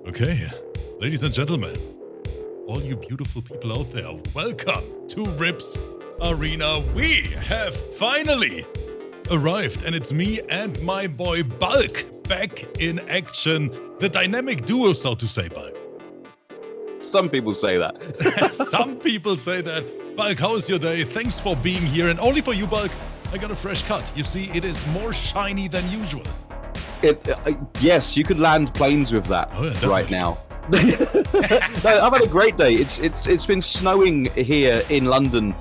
Okay, ladies and gentlemen, all you beautiful people out there, welcome to Rip's Arena. We have finally arrived, and it's me and my boy Bulk back in action. The dynamic duo, so to say, Bulk. Some people say that. Some people say that. Bulk, how is your day? Thanks for being here, and only for you, Bulk, I got a fresh cut. You see, it is more shiny than usual. Yes, you could land planes with that right now. No, I've had a great day. It's been snowing here in London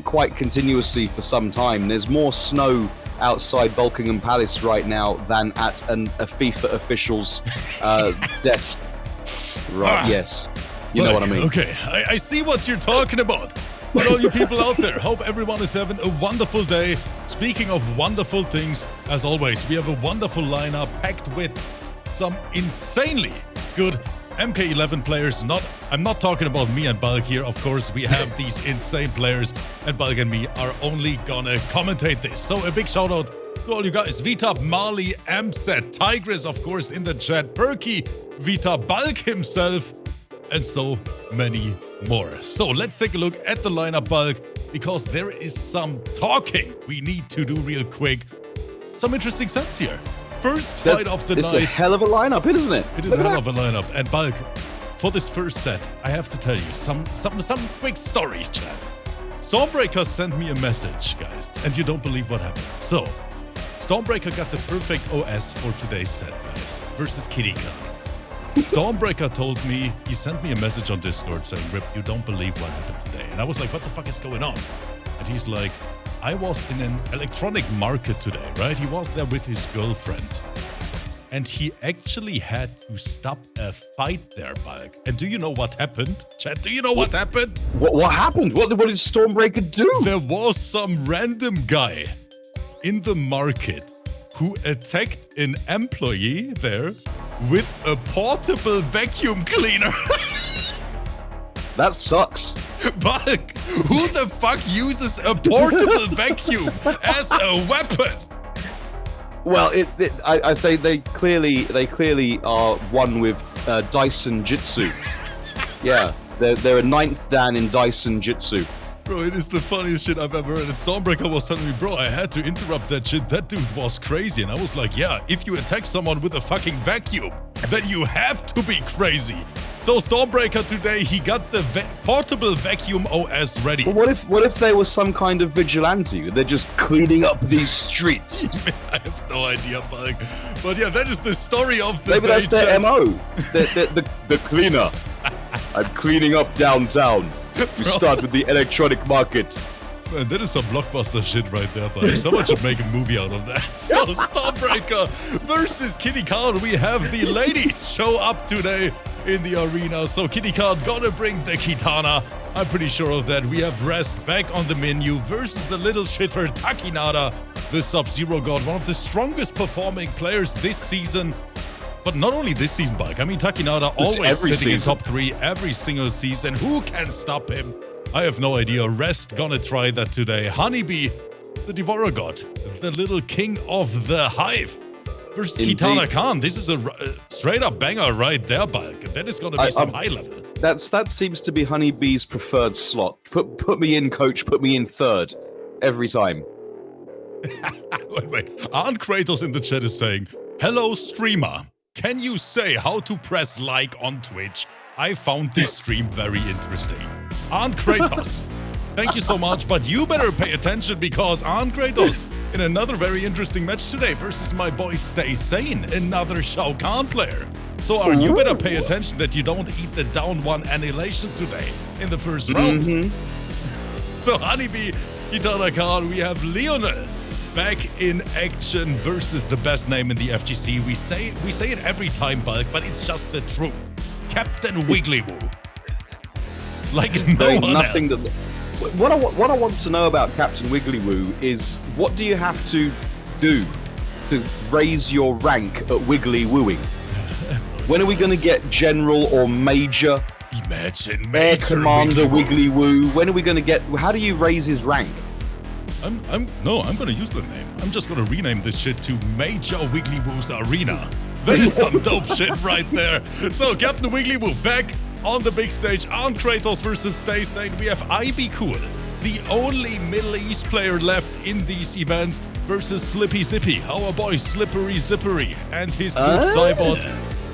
quite continuously for some time. There's more snow outside Buckingham Palace right now than at a FIFA official's desk. Right? Yes, you know what I mean. Okay, I see what you're talking about. But all you people out there, hope everyone is having a wonderful day. Speaking of wonderful things, as always, we have a wonderful lineup packed with some insanely good MK11 players. I'm not talking about me and Bulk here, of course. We have these insane players, and Bulk and me are only gonna commentate this. So a big shout out to all you guys. Vita, Marley, Amset, Tigris, of course, in the chat, Perky, Vita, Bulk himself, and so many more. So let's take a look at the lineup, Bulk, because there is some talking we need to do real quick. Some interesting sets here. First fight of the night. It's a hell of a lineup, isn't it? It is a hell of a lineup. And Bulk, for this first set, I have to tell you some quick story, chat. Stormbreaker sent me a message, guys, and you don't believe what happened. So, Stormbreaker got the perfect OS for today's set, guys, versus KittieKahn. Stormbreaker told me, he sent me a message on Discord saying, Rip, you don't believe what happened today. And I was like, what the fuck is going on? And he's like, I was in an electronic market today, right? He was there with his girlfriend. And he actually had to stop a fight there, Bulk. And do you know what happened? Chat, do you know what happened? What happened? What did Stormbreaker do? There was some random guy in the market who attacked an employee there with a portable vacuum cleaner. That sucks. Bulk, who the fuck uses a portable vacuum as a weapon? Well, I say they clearly are one with Dyson Jitsu. Yeah, they're a 9th Dan in Dyson Jitsu. Bro, it is the funniest shit I've ever heard. And Stormbreaker was telling me, bro, I had to interrupt that shit. That dude was crazy. And I was like, yeah, if you attack someone with a fucking vacuum, then you have to be crazy. So Stormbreaker today, he got the portable vacuum OS ready. But what if there was some kind of vigilante? They're just cleaning up these streets. I have no idea, Bulk. But yeah, that is the story of the Maybe day, that's their chat. MO. The cleaner. I'm cleaning up downtown. We start with the electronic market. Man, that is some blockbuster shit right there, Bulk. Someone should make a movie out of that. So, Stormbreaker versus KittieKahn. We have the ladies show up today in the arena. So, KittieKahn gonna bring the Kitana. I'm pretty sure of that. We have Rest back on the menu versus the little shitter TAKKINADA, the Sub-Zero God, one of the strongest performing players this season. But not only this season, Bulk. I mean, TAKKINADA always sitting in top 3 every single season. Who can stop him? I have no idea. Rest gonna try that today. HoneyBee, the Devourer God, the little king of the hive, versus KitanaKahn. This is a straight up banger right there, Bulk. That is gonna be some high level. That seems to be HoneyBee's preferred slot. Put me in, coach. Put me in 3rd every time. Wait. Arnkratos in the chat is saying, hello, streamer. Can you say how to press like on Twitch? I found this stream very interesting. Arnkratos, thank you so much, but you better pay attention because Arnkratos in another very interesting match today versus my boy STAYSANE, another Shao Kahn player. So you better pay attention that you don't eat the down 1 annihilation today in the first round. So HoneyBee, KitanaKahn, we have Leonel back in action versus the best name in the FGC. We say it every time, Bulk, but it's just the truth. Captain WigglyWoo. Like no one else. What I want to know about Captain WigglyWoo is, what do you have to do to raise your rank at WigglyWooing? When are we going to get General or Major? Imagine Air Commander WigglyWoo. When are we going to get? How do you raise his rank? I'm gonna use the name. I'm just gonna rename this shit to Major WigglyWoo's Arena. That is some dope shit right there. So, Captain WigglyWoo back on the big stage. Arnkratos versus STAYSANE. We have IBECOOL, the only Middle East player left in these events, versus Slippy Zippy, our boy Slippery Zippery, and his noob Cybot.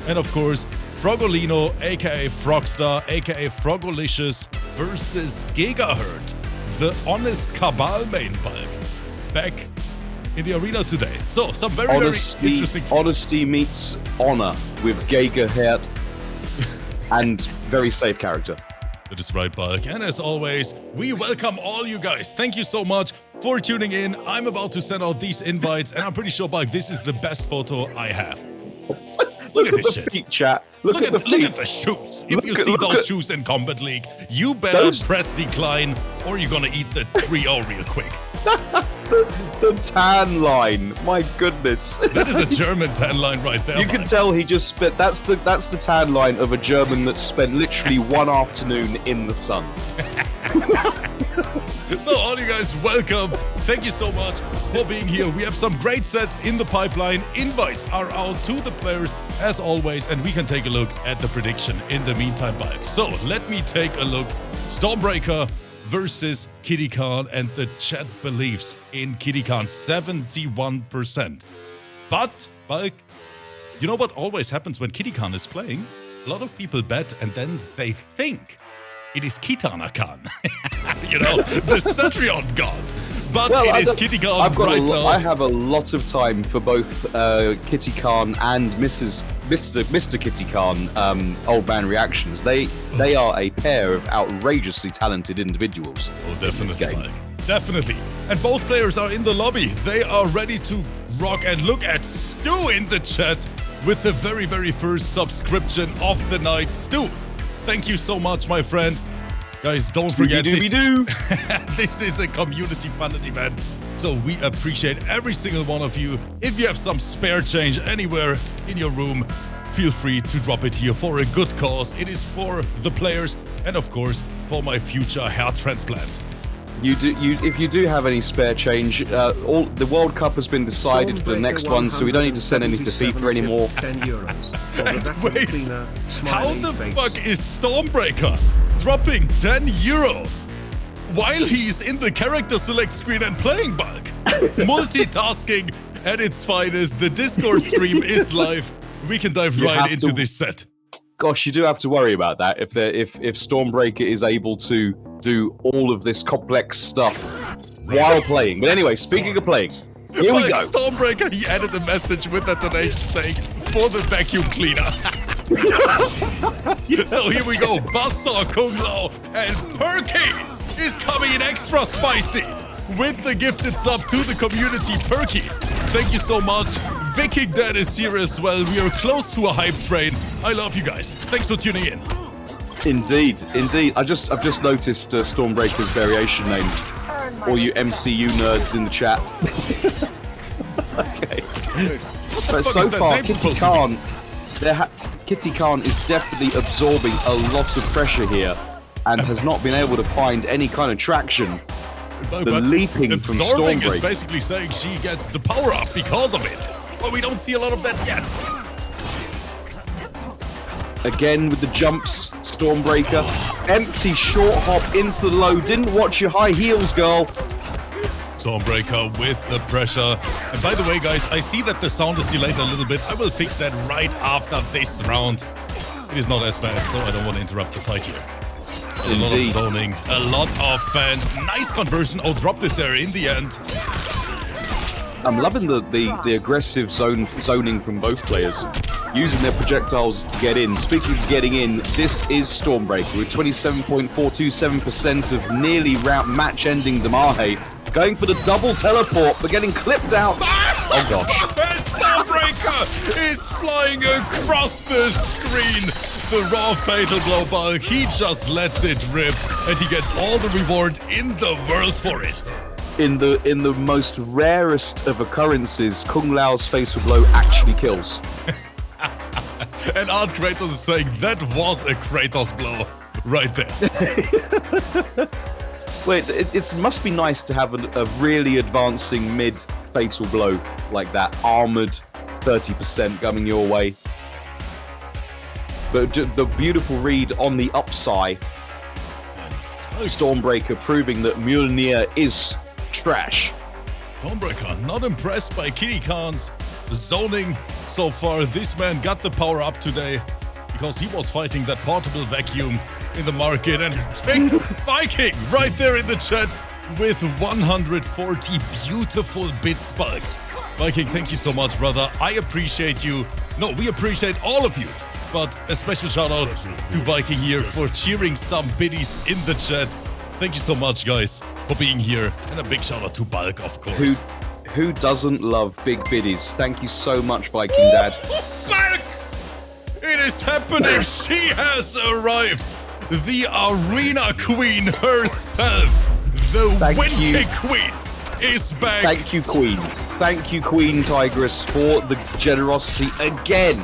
And of course, Froggolino, aka Frogstar, aka Froggolicious, versus GEGAHERDT, the honest Cabal main bulk, back in the arena today. So, some very interesting... Honesty meets honor with GEGAHERDT and very safe character. That is right, Bulk. And as always, we welcome all you guys. Thank you so much for tuning in. I'm about to send out these invites, and I'm pretty sure, Bulk, this is the best photo I have. Look at this shit. Feet, chat. Look at the shoes. If you see those shoes in Combat League, you better press decline, or you're gonna eat the 3-0 real quick. The tan line, my goodness. That is a German tan line right there. You can tell he just spent. That's the tan line of a German that spent literally one afternoon in the sun. So all you guys, welcome. Thank you so much for being here. We have some great sets in the pipeline. Invites are out to the players as always, and we can take a look at the prediction in the meantime, Bulk. So let me take a look. Stormbreaker versus KittieKahn, and the chat believes in KittieKahn 71%. But, Bulk, you know what always happens when KittieKahn is playing? A lot of people bet and then they think it is KitanaKahn. You know, the Cetrion god. But well, it is KittieKahn right now. I have a lot of time for both KittieKahn and Mr. KittieKahn old man reactions. They are a pair of outrageously talented individuals. Oh, definitely, Mike. Definitely. And both players are in the lobby. They are ready to rock. And look at Stu in the chat with the very, very first subscription of the night. Stu, thank you so much, my friend. Guys, don't forget this is a community funded event, so we appreciate every single one of you. If you have some spare change anywhere in your room, feel free to drop it here for a good cause. It is for the players and, of course, for my future hair transplant. If you do have any spare change, the World Cup has been decided for the next one, so we don't need to send any to FIFA anymore. Wait, how the fuck is Stormbreaker dropping 10 euro while he's in the character select screen and playing, Bulk? Multitasking at its finest. The Discord stream is live. We can dive right into this set. Gosh, you do have to worry about that if Stormbreaker is able to do all of this complex stuff while playing. But anyway, speaking of playing, here we go. Stormbreaker, he added a message with a donation saying, for the vacuum cleaner. So here we go. Buzzsaw, Kung Lao, and Perky is coming in extra spicy with the gifted sub to the community. Perky, thank you so much. Viking Dad is here as well. We are close to a hype train. I love you guys. Thanks for tuning in. Indeed. I've just noticed Stormbreaker's variation name. All you MCU nerds in the chat. Okay. But so far, KittieKahn is definitely absorbing a lot of pressure here and has not been able to find any kind of traction. The leaping from Stormbreaker is basically saying she gets the power up because of it. But we don't see a lot of that yet. Again with the jumps, Stormbreaker. Empty short hop into the low. Didn't watch your high heels, girl. Stormbreaker with the pressure. And by the way, guys, I see that the sound is delayed a little bit. I will fix that right after this round. It is not as bad, so I don't want to interrupt the fight here. A lot of zoning, a lot of fans. Nice conversion. Oh, dropped it there in the end. I'm loving the aggressive zoning from both players, using their projectiles to get in. Speaking of getting in, this is Stormbreaker with 27.427% of nearly match-ending Damahe, going for the double teleport, but getting clipped out. Oh gosh. And Stormbreaker is flying across the screen. The raw fatal blow, Bulk. He just lets it rip, and he gets all the reward in the world for it. In the most rarest of occurrences, Kung Lao's fatal blow actually kills. And Arnkratos is saying that was a Kratos blow right there. Wait, it must be nice to have a really advancing mid fatal blow like that, armored 30% coming your way. But the beautiful read on the upside. Stormbreaker proving that Mjolnir is trash. Stormbreaker not impressed by KittieKahn's zoning so far. This man got the power up today because he was fighting that portable vacuum in the market. And Viking right there in the chat with 140 beautiful bits bulk. Viking, thank you so much, brother. I appreciate you. No, we appreciate all of you. But a special shout out to Viking here for cheering some biddies in the chat. Thank you so much, guys, for being here. And a big shout out to Bulk, of course. Who doesn't love big biddies? Thank you so much, Viking Dad. Bulk! It is happening. She has arrived. The arena queen herself. The Windkick queen is back. Thank you, Queen. Thank you, Queen Tigress, for the generosity again.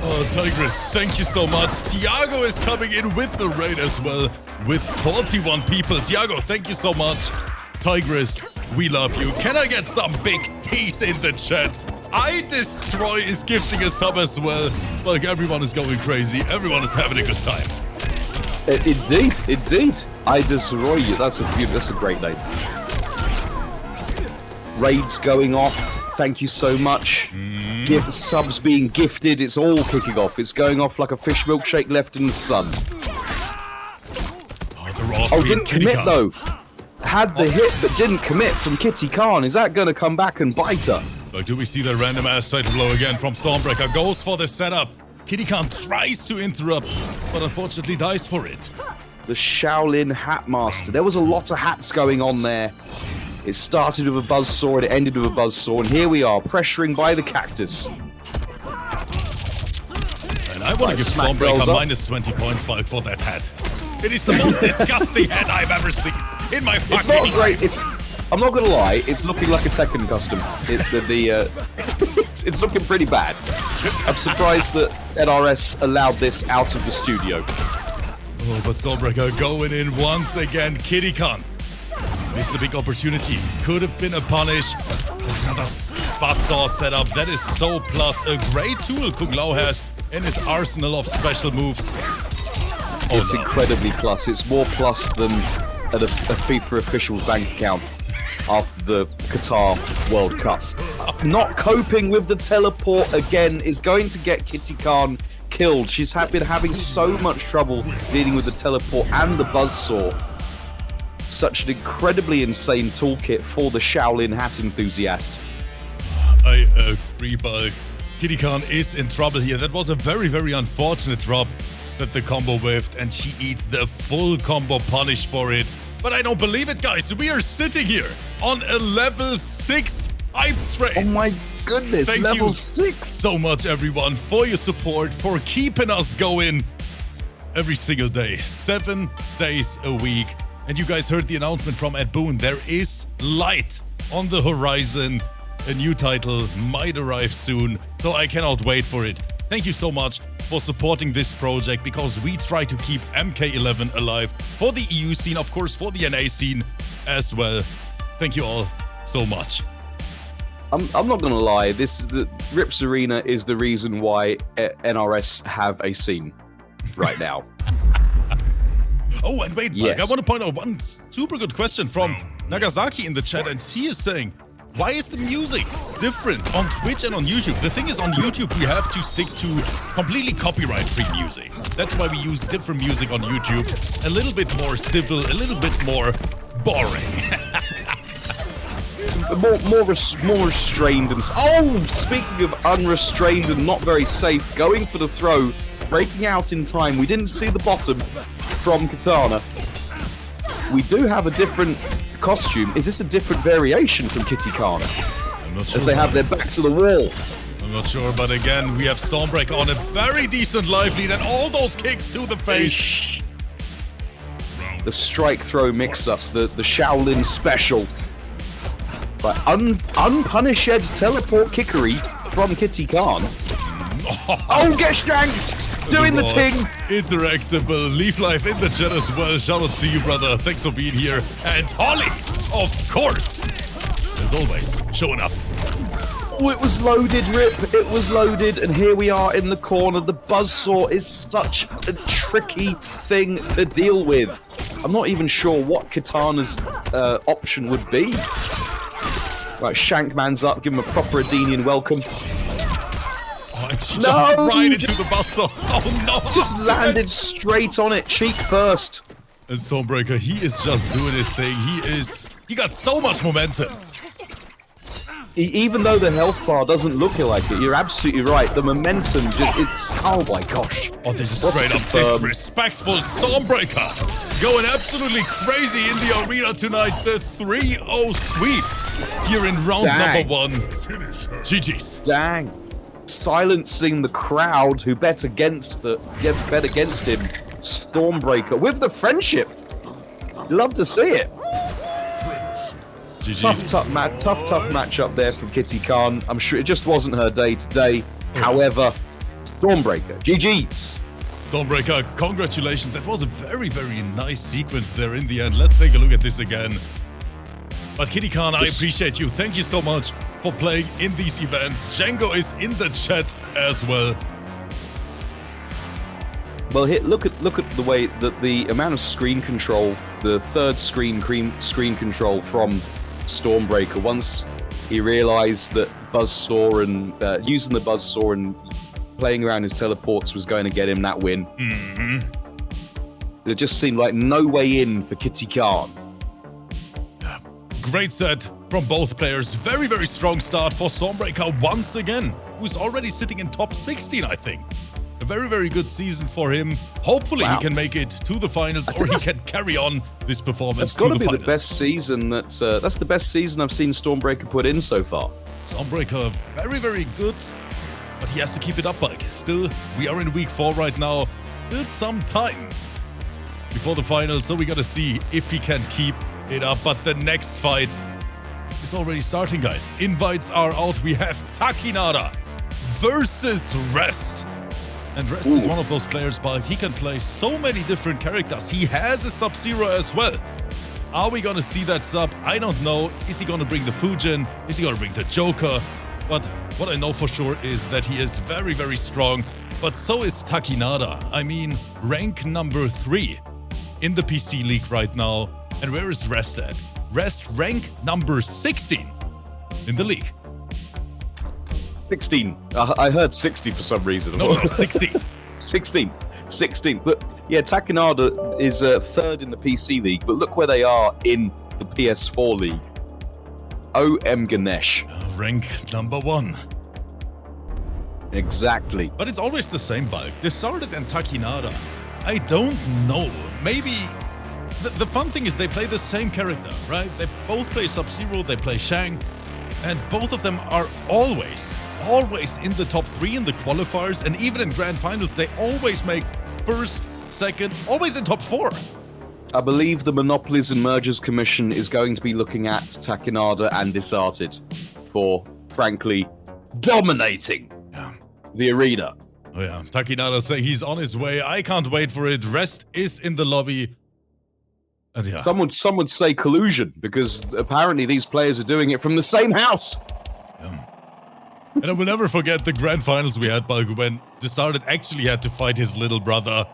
Oh, Tigress, thank you so much. Tiago is coming in with the raid as well, with 41 people. Tiago, thank you so much. Tigress, we love you. Can I get some big T's in the chat? I Destroy is gifting a sub as well. Like, everyone is going crazy. Everyone is having a good time. Indeed, indeed. I Destroy you. That's a great name. Raids going off. Thank you so much. Gift subs being gifted. It's all kicking off. It's going off like a fish milkshake left in the sun. Oh, didn't commit though. Had the hit but didn't commit from KittyKahn. Is that going to come back and bite her? But do we see the random ass title blow again from Stormbreaker? Goes for the setup. KittyKahn tries to interrupt, but unfortunately dies for it. The Shaolin Hat Master. There was a lot of hats going on there. It started with a buzzsaw and it ended with a buzzsaw, and here we are, pressuring by the cactus. And I want to give Stormbreaker minus 20 points Bulk for that hat. It is the most disgusting hat I've ever seen in my fucking life. It's not great. I'm not gonna lie, it's looking like a Tekken custom. It's looking pretty bad. I'm surprised that NRS allowed this out of the studio. Oh, but Stormbreaker going in once again. KittyKahn. Missed a big opportunity. Could have been a punish. Another buzzsaw setup. That is so plus. A great tool Kung Lao has in his arsenal of special moves. Oh, it's incredibly plus. It's more plus than a FIFA official's bank account after the Qatar World Cup. Not coping with the teleport again is going to get KittyKahn killed. She's been having so much trouble dealing with the teleport and the buzzsaw. Such an incredibly insane toolkit for the Shaolin hat enthusiast. I agree, Bulk. KittyKahn is in trouble here. That was a very, very unfortunate drop that the combo whiffed, and she eats the full combo punish for it. But I don't believe it, guys. We are sitting here on a level 6 hype train. Oh my goodness, Thank level you 6. So much, everyone, for your support, for keeping us going every single day, 7 days a week. And you guys heard the announcement from Ed Boon. There is light on the horizon. A new title might arrive soon, so I cannot wait for it. Thank you so much for supporting this project, because we try to keep MK11 alive for the EU scene, of course, for the NA scene as well. Thank you all so much. I'm not gonna lie, the Rips Arena is the reason why NRS have a scene right now. Oh, and wait, Mike, I want to point out one super good question from Nagasaki in the chat, and he is saying, why is the music different on Twitch and on YouTube? The thing is, on YouTube, we have to stick to completely copyright-free music. That's why we use different music on YouTube. A little bit more civil, a little bit more boring. more restrained and... Oh, speaking of unrestrained and not very safe, going for the throw, breaking out in time. We didn't see the bottom from Katana. We do have a different costume. Is this a different variation from KittyKahn? I'm not sure. As they have their back to the wall. I'm not sure, but again, we have Stormbreaker on a very decent life lead, and all those kicks to the face. The strike throw mix-up, the Shaolin special. But unpunished teleport kickery from KittyKahn. Oh, get shanked! Doing the ting! Interactable. Leaf Life in the chat as well. Shout out to you, brother. Thanks for being here. And Holly, of course, as always, showing up. Oh, it was loaded, Rip. It was loaded, and here we are in the corner. The buzzsaw is such a tricky thing to deal with. I'm not even sure what Kitana's option would be. Right, Shankman's up. Give him a proper Adenian welcome. Oh, and she jumped right into the buzzsaw. Oh, no. Just landed straight on it, cheek first. And Stormbreaker, he is just doing his thing. He got so much momentum. Even though the health bar doesn't look like it, you're absolutely right. The momentum oh my gosh. Oh, this is straight up disrespectful. Stormbreaker going absolutely crazy in the arena tonight. The 3-0 sweep here in round number 1. GG's. Dang. Silencing the crowd who bet against him. Stormbreaker with the friendship. Love to see it. GG's. Tough matchup there from KittieKahn. I'm sure it just wasn't her day today. However, Stormbreaker, GG's. Stormbreaker, congratulations. That was a very, very nice sequence there in the end. Let's take a look at this again. But KittieKahn, I appreciate you. Thank you so much for playing in these events. Django is in the chat as well. Well, look at the way that the amount of screen control, the third screen control from Stormbreaker. Once he realized that Buzzsaw and using the Buzzsaw and playing around his teleports was going to get him that win. It just seemed like no way in for KittieKahn. Great set from both players. Very, very strong start for Stormbreaker once again, who's already sitting in top 16, I think. A very, very good season for him. Hopefully he can make it to the finals, or he can carry on this performance to the finals. That's got to be the best season that's the best season I've seen Stormbreaker put in so far. Stormbreaker, very, very good, but he has to keep it up, Mike. Still, we are in week 4 right now. Still some time before the finals, so we got to see if he can keep it up. But the next fight is already starting, guys. Invites are out. We have TAKKINADA versus Rest. And Rest is one of those players, but he can play so many different characters. He has a Sub-Zero as well. Are we going to see that sub? I don't know. Is he going to bring the Fujin? Is he going to bring the Joker? But what I know for sure is that he is very, very strong. But so is TAKKINADA. I mean, rank number 3 in the PC League right now. And where is Rest at? Rest rank number 16 in the league. 16. I heard 60 for some reason. No, 16. 16. But yeah, TAKKINADA is 3rd in the PC League, but look where they are in the PS4 League. OM Ganesh. Rank number 1. Exactly. But it's always the same bulk. Discarded and TAKKINADA. I don't know. Maybe the fun thing is they play the same character, right? They both play Sub-Zero, they play Shang, and both of them are always in the top 3 in the qualifiers, and even in grand finals, they always make first, second, always in top 4. I believe the Monopolies and Mergers Commission is going to be looking at TAKKINADA and Disarted for, frankly, dominating the arena. Oh yeah, TAKKINADA saying he's on his way. I can't wait for it. Rest is in the lobby. And yeah. Some would say collusion, because apparently these players are doing it from the same house. And I will never forget the grand finals we had, Balgu, when Disarted actually had to fight his little brother.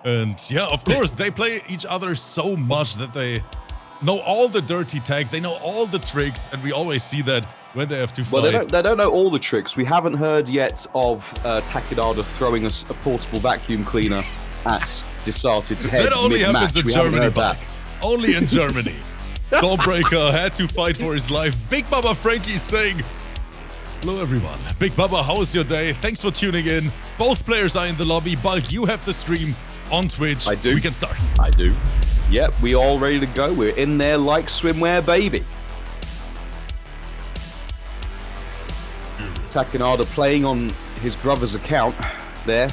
And yeah, of course, they play each other so much that they know all the dirty tag, they know all the tricks, and we always see that when they have to fight. Well, they don't know all the tricks. We haven't heard yet of TAKKINADA throwing a portable vacuum cleaner at Disarted's head. That only happens in Germany, Balg. Only in Germany. Stormbreaker had to fight for his life. Big Baba Frankie saying, hello everyone. Big Baba, how was your day? Thanks for tuning in. Both players are in the lobby. Balg, you have the stream on Twitch. I do. We can start. I do. Yep, we all ready to go. We're in there like swimwear, baby. TAKKINADA playing on his brother's account there.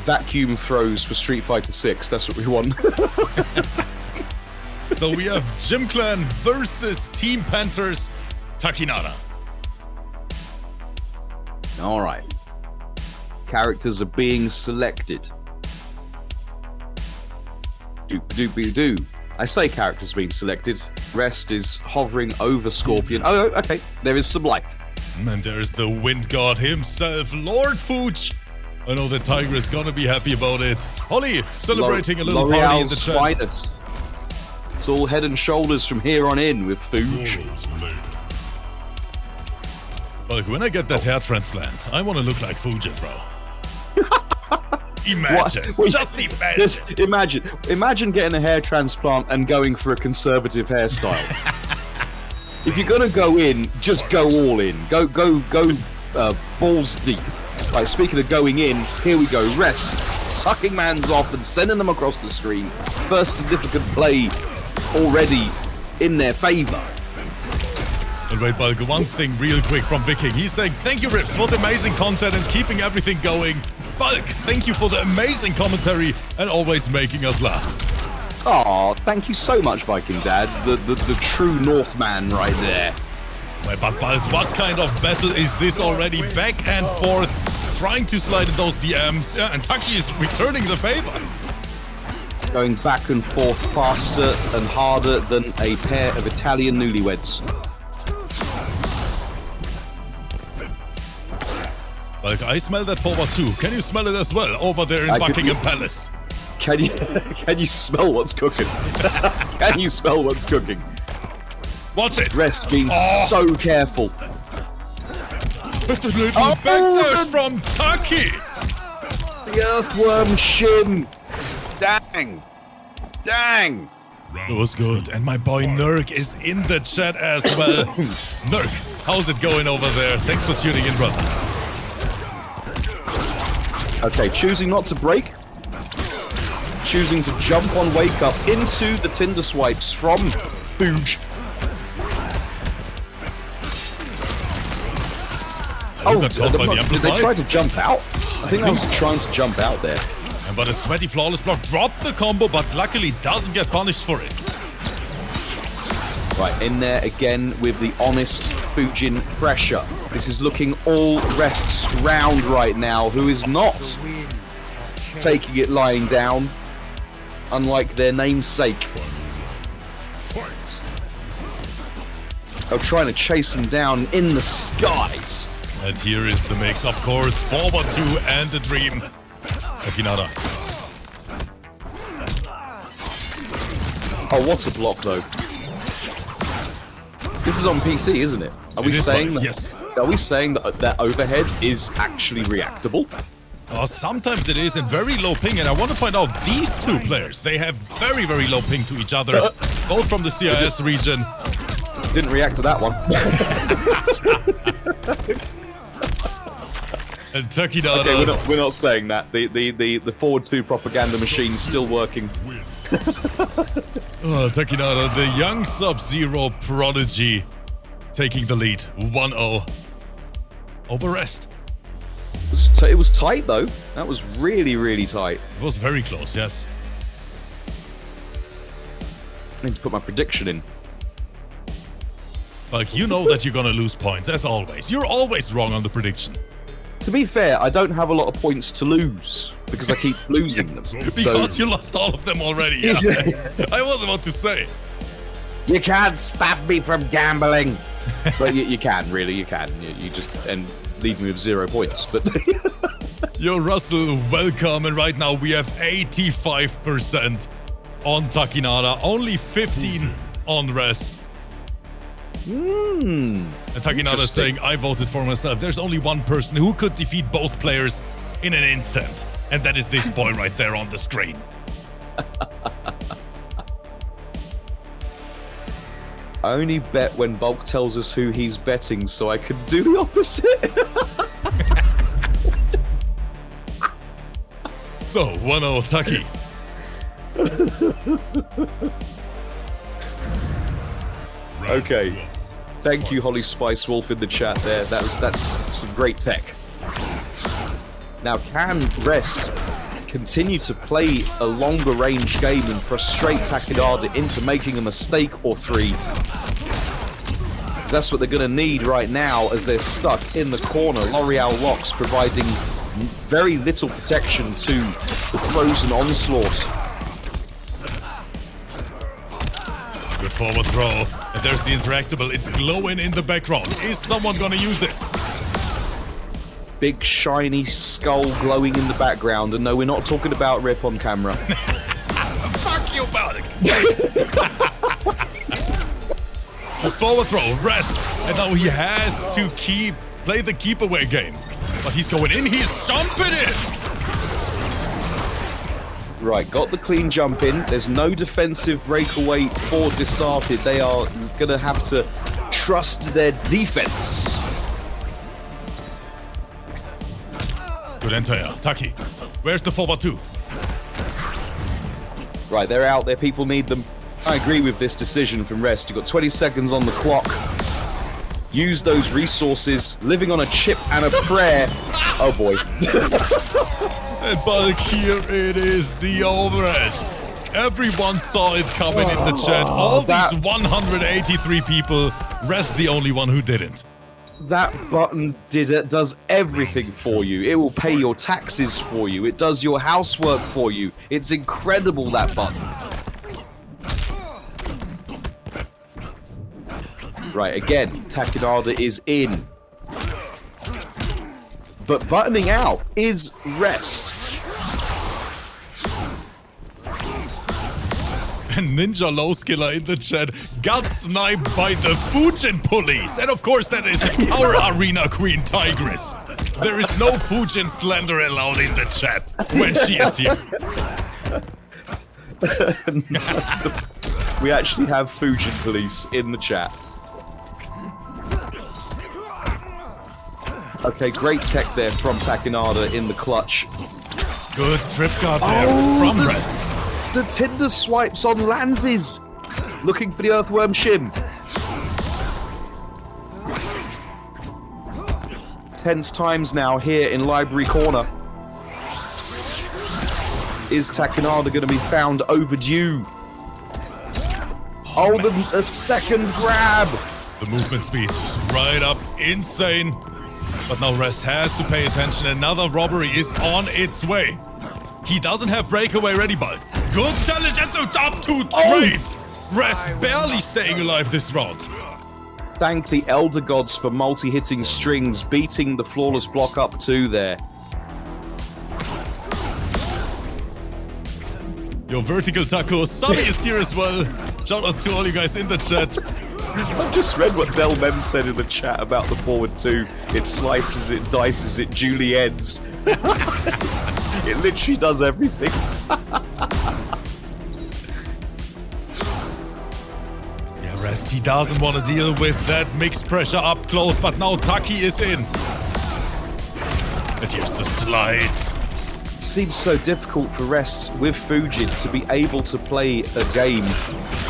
Vacuum throws for Street Fighter 6. That's what we want. So we have Gym Clan versus Team Panthers. TAKKINADA. All right. Characters are being selected. Doop-a-doop-a-doo. I say characters being selected. Rest is hovering over Scorpion. Oh, okay. There is some life. And there's the Wind God himself, Lord Fuge. I know that Tiger is gonna be happy about it. Holly celebrating a little party in the chat. Finest. It's all head and shoulders from here on in with Fuge. Look, when I get that hair transplant, I want to look like Fuji, bro. Imagine. Just imagine. Imagine getting a hair transplant and going for a conservative hairstyle. If you're gonna go in, just go all in. Go balls deep. Like, speaking of going in, here we go. Rest, sucking mans off and sending them across the screen. First significant play already in their favor. And wait, Bulk, one thing real quick from Viking. He's saying, thank you, Rips, for the amazing content and keeping everything going. Bulk, thank you for the amazing commentary and always making us laugh. Aw, thank you so much, Viking Dad. The true Northman right there. Wait, but Bulk, what kind of battle is this already? Back and forth, trying to slide in those DMs. Yeah, and Taki is returning the favor. Going back and forth faster and harder than a pair of Italian newlyweds. Like, I smell that forward too. Can you smell it as well over there in Buckingham Palace? Can you smell what's cooking? Can you smell what's cooking? Watch it. Rest being so careful. With the little backdash from Taki. The earthworm shim. Dang. It was good. And my boy Nurk is in the chat as well. Nurk, how's it going over there? Thanks for tuning in, brother. Okay, choosing not to break. Choosing to jump on wake up into the Tinder swipes from Fuge. Oh, did they try to jump out? I think I was trying to jump out there. But a sweaty flawless block dropped the combo, but luckily doesn't get punished for it. Right, in there again with the honest Fujin pressure. This is looking all Rest's round right now, who is not taking it lying down, unlike their namesake. Oh, trying to chase him down in the skies. And here is the mix, of course, forward 2 and the dream. TAKKINADA. Oh, what a block, though. This is on PC, isn't it? Are we saying that? Yes. Are we saying that overhead is actually reactable? Sometimes it is in very low ping, and I want to point out these two players. They have very, very low ping to each other, both from the CIS region. Didn't react to that one. And TAKKINADA. Okay, we're not saying that. The forward 2 propaganda machine's still working. TAKKINADA, the young Sub-Zero prodigy, taking the lead, 1-0 over Rest. It was tight though. That was really, really tight. It was very close, yes. I need to put my prediction in. Like, you know that you're gonna lose points, as always. You're always wrong on the prediction. To be fair, I don't have a lot of points to lose because I keep losing them. Because you lost all of them already. Yeah. I was about to say. You can't stop me from gambling. But you can, really, you can. You just leave me with 0 points. But Yo, Russell, welcome. And right now we have 85% on TAKKINADA, only 15 on Rest. And TAKKINADA is saying, I voted for myself. There's only one person who could defeat both players in an instant. And that is this boy right there on the screen. I only bet when Bulk tells us who he's betting, so I could do the opposite. So, 1-0 Taki. Okay. Thank you, Holly Spice Wolf, in the chat there. That's some great tech. Now, can Rest continue to play a longer range game and frustrate TAKKINADA into making a mistake or 3? That's what they're going to need right now as they're stuck in the corner. L'Oreal Locks providing very little protection to the frozen onslaught. forward throw. And there's the interactable. It's glowing in the background. Is someone gonna use it? Big shiny skull glowing in the background. And no, we're not talking about Rip on camera. Fuck you, Balk! Forward throw, rest. And now he has to play the keep away game. But he's going in, he's jumping in! Right, got the clean jump in. There's no defensive breakaway for Disarted. They are gonna have to trust their defense. Good enter, Taki. Where's the 4x2? Right, they're out there. People need them. I agree with this decision from Rest. You've got 20 seconds on the clock. Use those resources. Living on a chip and a prayer. Oh boy. And Balk, here it is, the overhead. Everyone saw it coming in the chat. All these 183 people. Rest the only one who didn't. That button does everything for you. It will pay your taxes for you. It does your housework for you. It's incredible, that button. Right, again, TAKKINADA is in. But buttoning out is Rest. And Ninja Low Skiller in the chat got sniped by the Fujin police. And of course that is our Arena Queen Tigress. There is no Fujin slander allowed in the chat when she is here. We actually have Fujin police in the chat. Okay, great tech there from TAKKINADA in the clutch. Good trip guard there from Rest. The Tinder swipes on Lanzes. Looking for the Earthworm Shim. Tense times now here in Library Corner. Is TAKKINADA going to be found overdue? Oh, the second grab. The movement speed is right up, insane. But now Rest has to pay attention. Another robbery is on its way. He doesn't have breakaway ready, Balk. Good challenge at the top two trades. Rest barely staying alive this round. Thank the Elder Gods for multi-hitting strings, beating the flawless block up two there. Yo, Vertical Taco, Sunny is here as well. Shout out to all you guys in the chat. I've just read what Del Mem said in the chat about the forward two. It slices, it dices, it juliennes. It literally does everything. Yeah, Rest, he doesn't want to deal with that mixed pressure up close, but now Taki is in. And here's the slide. It seems so difficult for Rest with Fujin to be able to play a game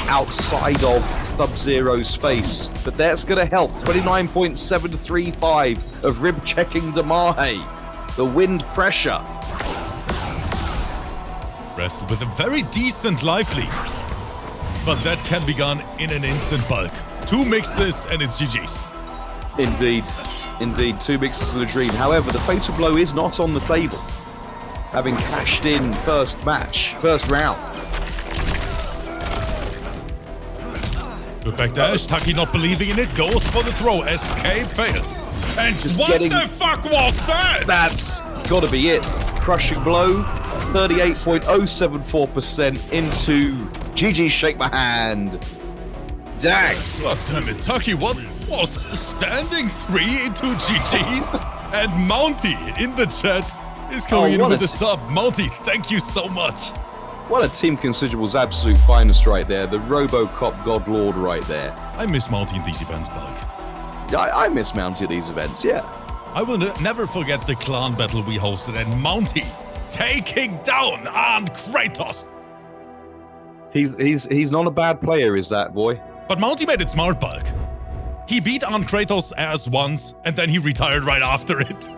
outside of Sub-Zero's face. But that's going to help. 29.735 of rib checking Damahe. The wind pressure. Rest with a very decent life lead. But that can be gone in an instant, Balk. 2 mixes and it's GG's. Indeed. Indeed, 2 mixes of the dream. However, the fatal blow is not on the table. Having cashed in first round. Good backdash, Taki not believing in it, goes for the throw, escape failed. And Just what the fuck was that? That's gotta be it. Crushing blow, 38.074% into GG Shake My Hand. Dang. God damn it, Taki, what was standing 3 into GG's? And Mounty in the chat is coming in with a sub. Mounty, thank you so much. What a Team Considerable's absolute finest right there. The RoboCop Godlord right there. I miss Mounty in these events, Balk. I miss Mounty at these events, yeah. I will never forget the clan battle we hosted and Mounty taking down Arnkratos. He's not a bad player, is that boy? But Mounty made it smart, Balk. He beat Arnkratos' ass once, and then he retired right after it.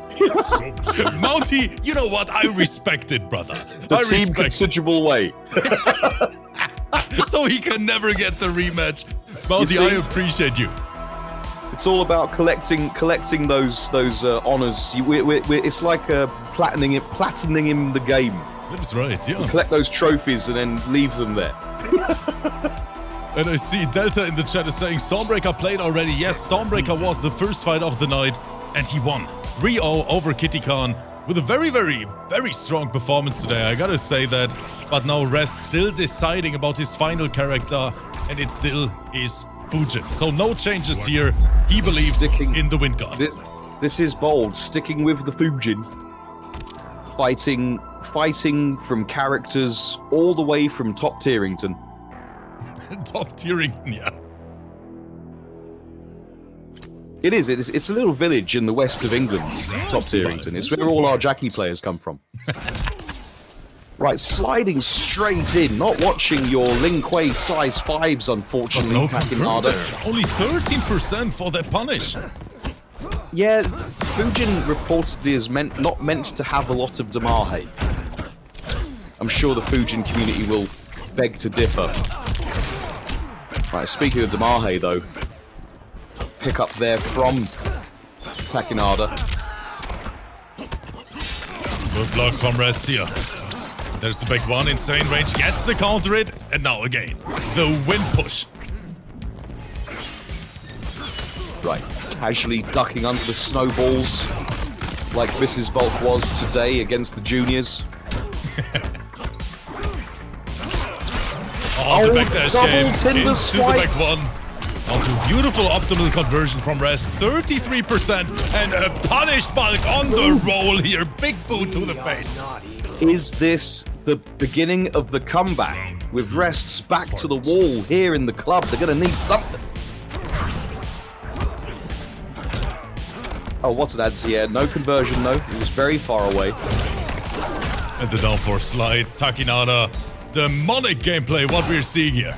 Mounty, you know what? I respect it, brother. The Team Considerable way. So he can never get the rematch. Mounty, I appreciate you. It's all about collecting those honors. It's like platining the game. That's right, yeah. You collect those trophies and then leave them there. And I see Delta in the chat is saying Stormbreaker played already. Yes, Stormbreaker was the first fight of the night, and he won 3-0 over KittieKahn with a very, very, very strong performance today. I gotta say that. But now Rest still deciding about his final character, and it still is Fujin. So no changes here. He believes in the Wind God. This is bold. Sticking with the Fujin. Fighting from characters all the way from Top Tierington. Top Tierington, yeah. It is. It's a little village in the west of England, Top Tierington. It's where all our Jackie players come from. Right, sliding straight in, not watching your Ling Kuei size 5s, unfortunately, no TAKKINADA. Only 13% for that punish. Yeah, Fujin reportedly is not meant to have a lot of Damahe. I'm sure the Fujin community will beg to differ. Right, speaking of Damahe, though, pick up there from TAKKINADA. Good blocks from Rest here. There's the big one, insane range, gets the counter it, and now again, the wind push. Right, casually ducking under the snowballs, like Mrs. Bulk was today against the juniors. The back dash game into swipe. the back one. Onto beautiful optimal conversion from Rest, 33%, and a punished Bulk on the roll here. Big boot to the face. Is this the beginning of the comeback? With Rests back to the wall here in the club, they're going to need something. Oh, what's an anti-air? No conversion, though. It was very far away. And the down force slide. TAKKINADA. Demonic gameplay, what we're seeing here.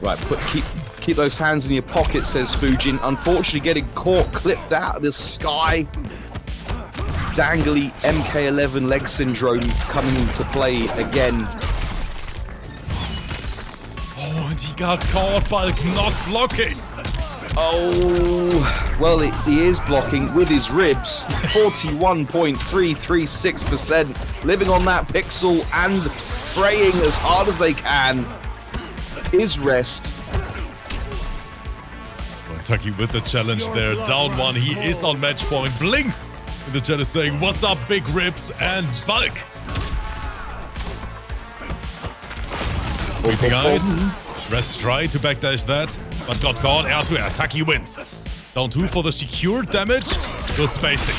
Right, keep those hands in your pocket, says Fujin. Unfortunately, getting caught, clipped out of the sky. Dangly MK11 leg syndrome coming into play again. Oh, and he got caught, Bulk not blocking. Oh, well, he is blocking with his ribs. 41.336%. Living on that pixel and praying as hard as they can. Is Rest. Kentucky with the challenge there. Down one. He is on match point. Blinks in the chat is saying, what's up, big ribs and Bulk? Creeping eyes. Rest tried to backdash that, but got caught. Air to air. Taki wins. Down 2 for the secure damage. Good spacing.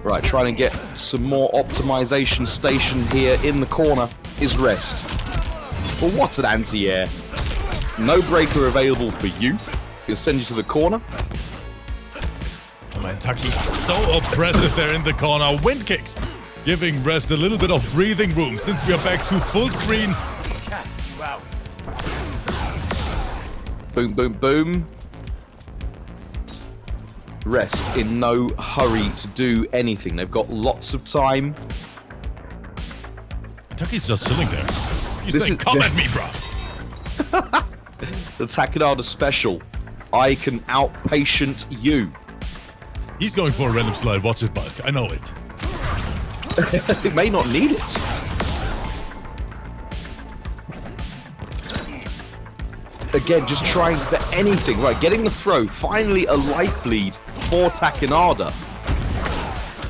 Right, trying to get some more optimization station here in the corner is Rest. Well, what an anti-air. No breaker available for you. He'll send you to the corner. Oh man, Taki so oppressive there in the corner. Wind kicks. Giving Rest a little bit of breathing room since we are back to full screen. Boom, boom, boom. Rest in no hurry to do anything. They've got lots of time. Taki's just chilling there. He's saying, come at me, bro. The TAKKINADA special. I can outpatient you. He's going for a random slide. Watch it, Bulk. I know it. It may not need it. Again, just trying for anything. Right, getting the throw. Finally, a life bleed for TAKKINADA.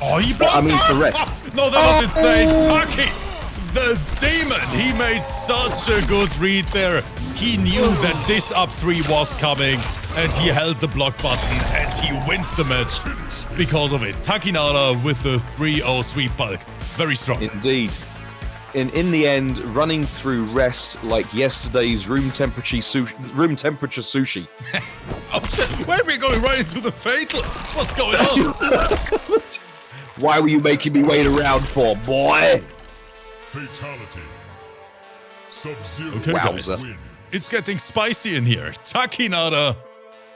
Oh, he blocked. I mean, for Rest. No, that was insane. Taki, the demon. He made such a good read there. He knew that this up 3 was coming, and he held the block button, and he wins the match because of it. TAKKINADA with the 3-0 sweep Bulk. Very strong. Indeed. In the end, running through Rest like yesterday's room temperature sushi. Oh shit, where are we going? Right into the fatal? What's going on? Why were you making me wait around for, boy? Fatality. Sub-Zero. Okay, guys. It's getting spicy in here. TAKKINADA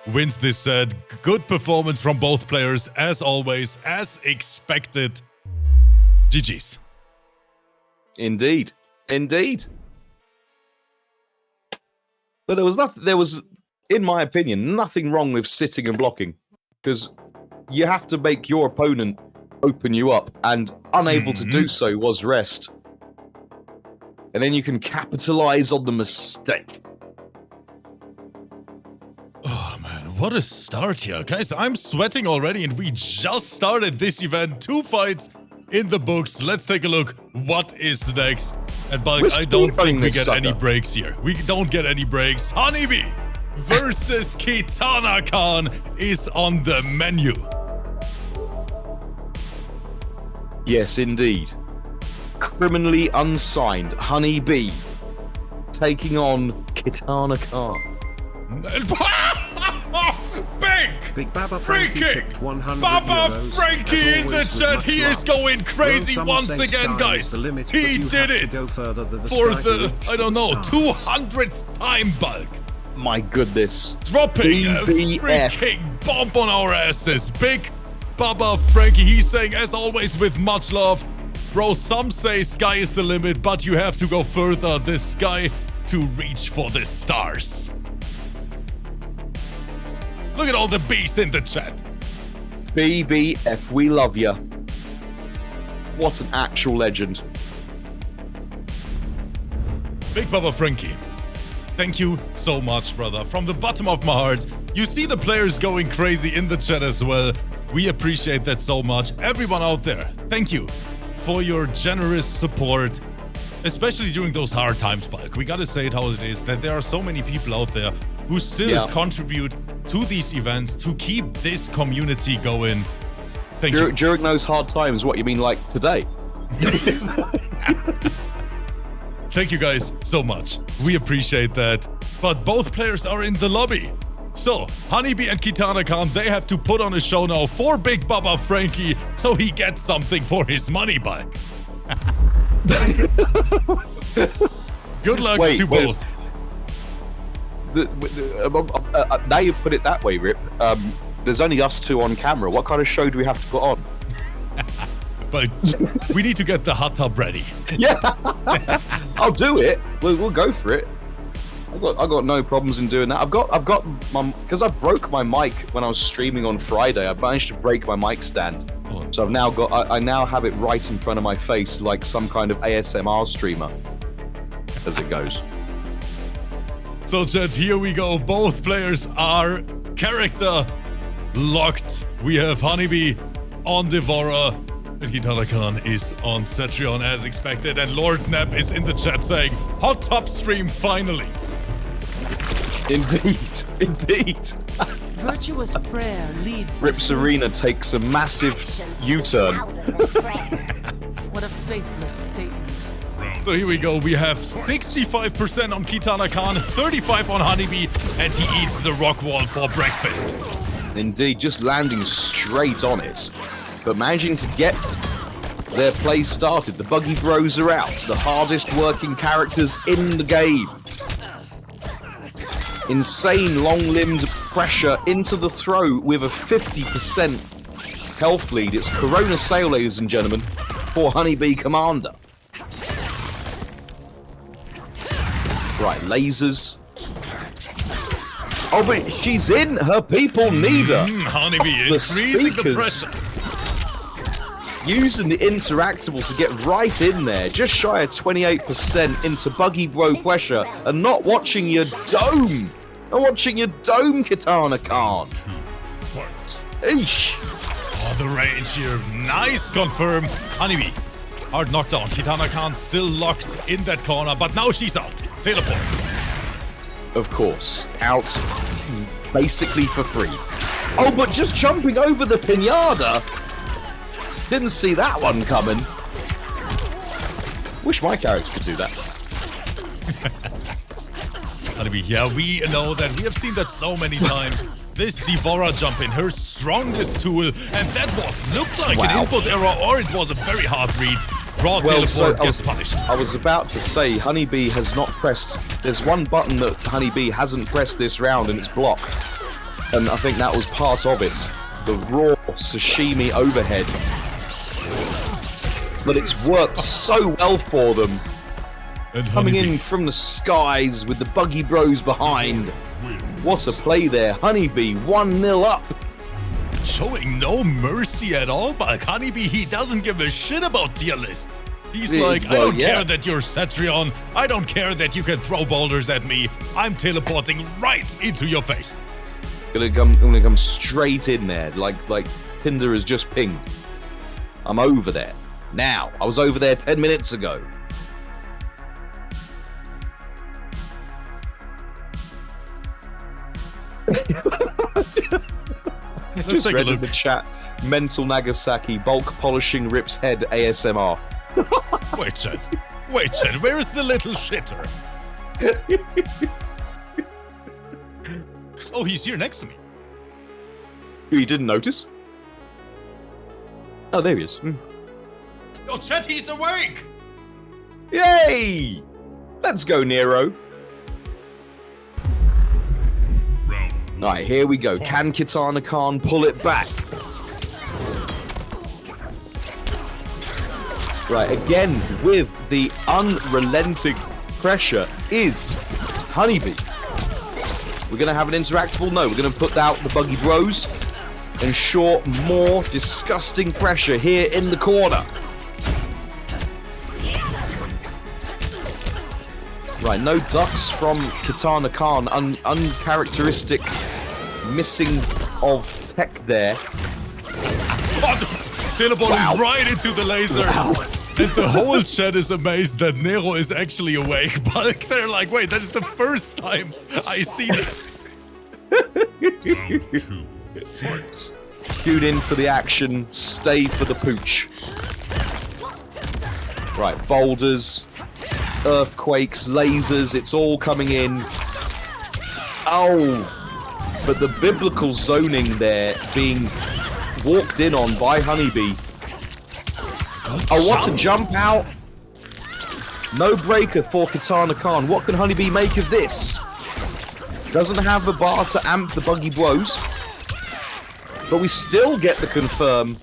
wins this set. Good performance from both players, as always, as expected. GG's. Indeed. Indeed. But there was, in my opinion, nothing wrong with sitting and blocking. Because you have to make your opponent open you up, and unable to do so was Rest. and then you can capitalize on the mistake. Oh man, what a start here. Guys, I'm sweating already and we just started this event. 2 fights in the books. Let's take a look. What is next? And Bulk, I don't think we get any breaks here. We don't get any breaks. HoneyBee versus KitanaKahn is on the menu. Yes, indeed. Criminally unsigned HoneyBee taking on KitanaKahn. Big Baba free kick! Baba Frankie in the chat, he is going crazy once again, guys. He did it for the, I don't know, 200th time, Bulk. My goodness. Dropping a free kick bomb on our asses. Big Baba Frankie, he's saying, as always, with much love. Bro, some say sky is the limit, but you have to go further the sky to reach for the stars. Look at all the bees in the chat. BBF, we love you. What an actual legend. Big Baba Frankie, thank you so much, brother. From the bottom of my heart, you see the players going crazy in the chat as well. We appreciate that so much. Everyone out there, thank you for your generous support, especially during those hard times, Bulk. We gotta say it how it is, that there are so many people out there who still contribute to these events to keep this community going. Thank you. During those hard times, what you mean like today? Thank you guys so much. We appreciate that. But both players are in the lobby. So, HoneyBee and KitanaKahn, they have to put on a show now for Big Baba Frankie so he gets something for his money back. Good luck to both. Now you put it that way, Rip. There's only us two on camera. What kind of show do we have to put on? But we need to get the hot tub ready. Yeah, I'll do it. We'll go for it. I got no problems in doing that. I've got my, because I broke my mic when I was streaming on Friday. I managed to break my mic stand, so I've now got I now have it right in front of my face like some kind of ASMR streamer, as it goes. So chat, here we go. Both players are character locked. We have HoneyBee on Devourer, and KitanaKahn is on Cetrion as expected. And Lord Neb is in the chat saying, hot top stream finally. Indeed, indeed. Virtuous prayer leads Rip Serena takes a massive U-turn. What a faithless statement. So here we go. We have 65% on KitanaKahn, 35% on HoneyBee, and he eats the rock wall for breakfast. Indeed, just landing straight on it, but managing to get their play started. The Buggy Bros are out, the hardest working characters in the game. Insane long-limbed pressure into the throw with a 50% health lead. It's Corona Sale, ladies and gentlemen, for HoneyBee Commander. Right, lasers. Oh, but she's in. Her people need her. HoneyBee increasing the pressure. Using the interactable to get right in there. Just shy of 28% into Buggy Bro pressure. And not watching your dome. Not watching your dome, KitanaKahn. Fight. Eesh. Oh, the range here. Nice confirm. HoneyBee. Hard knockdown. KitanaKahn still locked in that corner, but now she's out. Teleport. Of course. Out basically for free. Oh, but just jumping over the pinata. Didn't see that one coming. Wish my character could do that. HoneyBee, yeah, we know that. We have seen that so many times. This Devourer jump in, her strongest tool, and that looked like an input error, or it was a very hard read. Raw teleport gets punished. I was about to say, HoneyBee has not pressed. There's one button that HoneyBee hasn't pressed this round, and it's block. And I think that was part of it. The raw sashimi overhead. But it's worked so well for them. And coming in from the skies with the Buggy Bros behind. What a play there. HoneyBee 1-0 up. Showing no mercy at all, but HoneyBee, he doesn't give a shit about tier list. He's like, I don't care that you're Cetrion. I don't care that you can throw boulders at me. I'm teleporting right into your face. Gonna come straight in there, like Tinder has just pinged. I'm over there now. I was over there 10 minutes ago. Let's take a read look. in the chat. Mental Nagasaki bulk polishing rips head ASMR. Wait, Chet. Wait, Chet. Where is the little shitter? Oh, he's here next to me. You didn't notice? Oh, there he is. Oh, Chet, he's awake. Yay! Let's go, Nero. Alright, here we go. Can KitanaKahn pull it back? Right, again, with the unrelenting pressure is HoneyBee. We're going to have an interactable? No, we're going to put out the Buggy Bros. Ensure more disgusting pressure here in the corner. Right, no ducks from KitanaKahn. Uncharacteristic missing of tech there. Teleport is right into the laser. Wow. And the whole chat is amazed that Nero is actually awake. But they're like, wait, that is the first time I see this. Round 2. Fight. Tune in for the action, stay for the pooch. Right, boulders, earthquakes, lasers, it's all coming in. Oh, but the biblical zoning there being walked in on by HoneyBee. Oh, what a jump out. No breaker for KitanaKahn. What can HoneyBee make of this? Doesn't have a bar to amp the Buggy Blows. But we still get the confirm.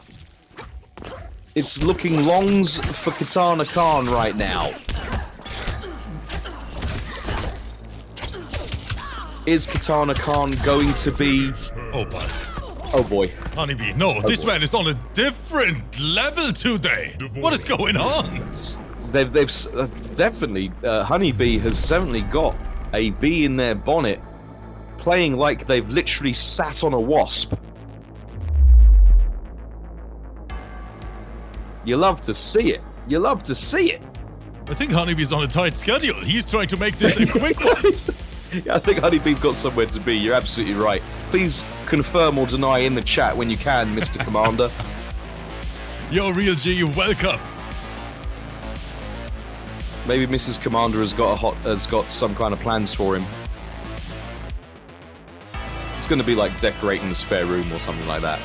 It's looking longs for KitanaKahn right now. Is KitanaKahn going to be... Oh, boy. Oh, boy. HoneyBee, no, this man is on a different level today. What is going on? They've definitely... HoneyBee has certainly got a bee in their bonnet, playing like they've literally sat on a wasp. You love to see it. You love to see it. I think HoneyBee's on a tight schedule. He's trying to make this a quick one. Yeah, I think HoneyBee's got somewhere to be. You're absolutely right. Please confirm or deny in the chat when you can, Mr. Commander. Yo, Real G, welcome. Maybe Mrs. Commander has got some kind of plans for him. It's going to be like decorating the spare room or something like that.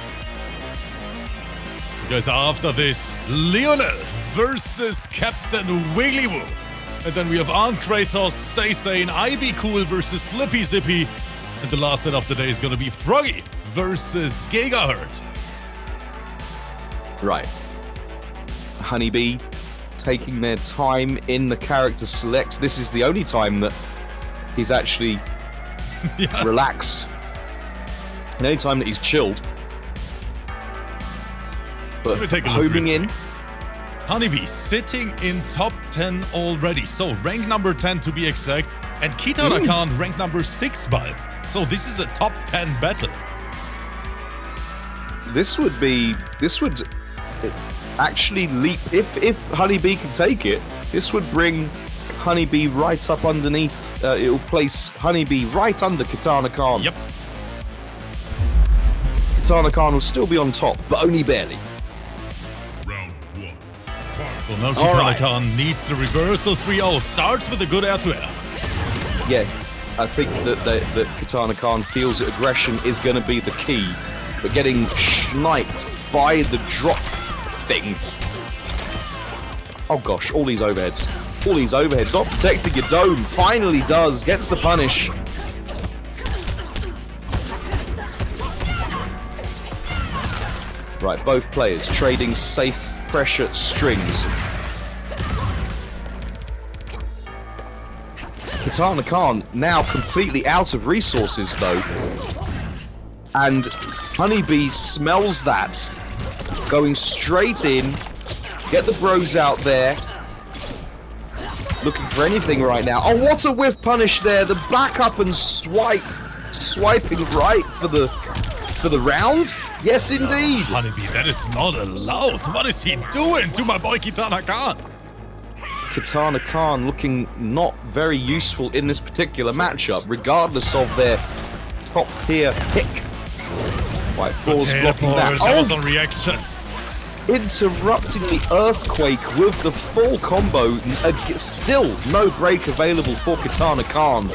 Because after this, Leonel versus Captain WigglyWoo. And then we have Arnkratos, STAYSANE, IBECOOL versus Slippy Zippy. And the last set of the day is going to be Froggy versus GEGAHERTT. Right. HoneyBee taking their time in the character selects. This is the only time that he's actually relaxed. The only time that he's chilled. But homing in. HoneyBee sitting in top 10 already. So rank number 10 to be exact. And KitanaKahn rank number 6 bulk. So this is a top 10 battle. This would actually leap, if HoneyBee can take it, this would bring HoneyBee right up underneath, it'll place HoneyBee right under KitanaKahn. Yep. KitanaKahn will still be on top, but only barely. Round 1. Fight. Well, now KitanaKahn needs the reversal 3-0. Starts with a good air-to-air. Yeah, I think that KitanaKahn feels that aggression is going to be the key, but getting sniped by the drop thing. Oh gosh, all these overheads. All these overheads. Not protecting your dome. Finally does. Gets the punish. Right, both players trading safe pressure strings. KitanaKahn now completely out of resources though. And HoneyBee smells that. Going straight in. Get the bros out there. looking for anything right now. Oh, what a whiff punish there! The back up and swiping right for the round. Yes, indeed. HoneyBee, that is not allowed. What is he doing to my boy KitanaKahn? KitanaKahn looking not very useful in this particular matchup, regardless of their top tier pick. Right, Paul's blocking that. That was on reaction. Interrupting the earthquake with the full combo. Still no break available for KitanaKahn.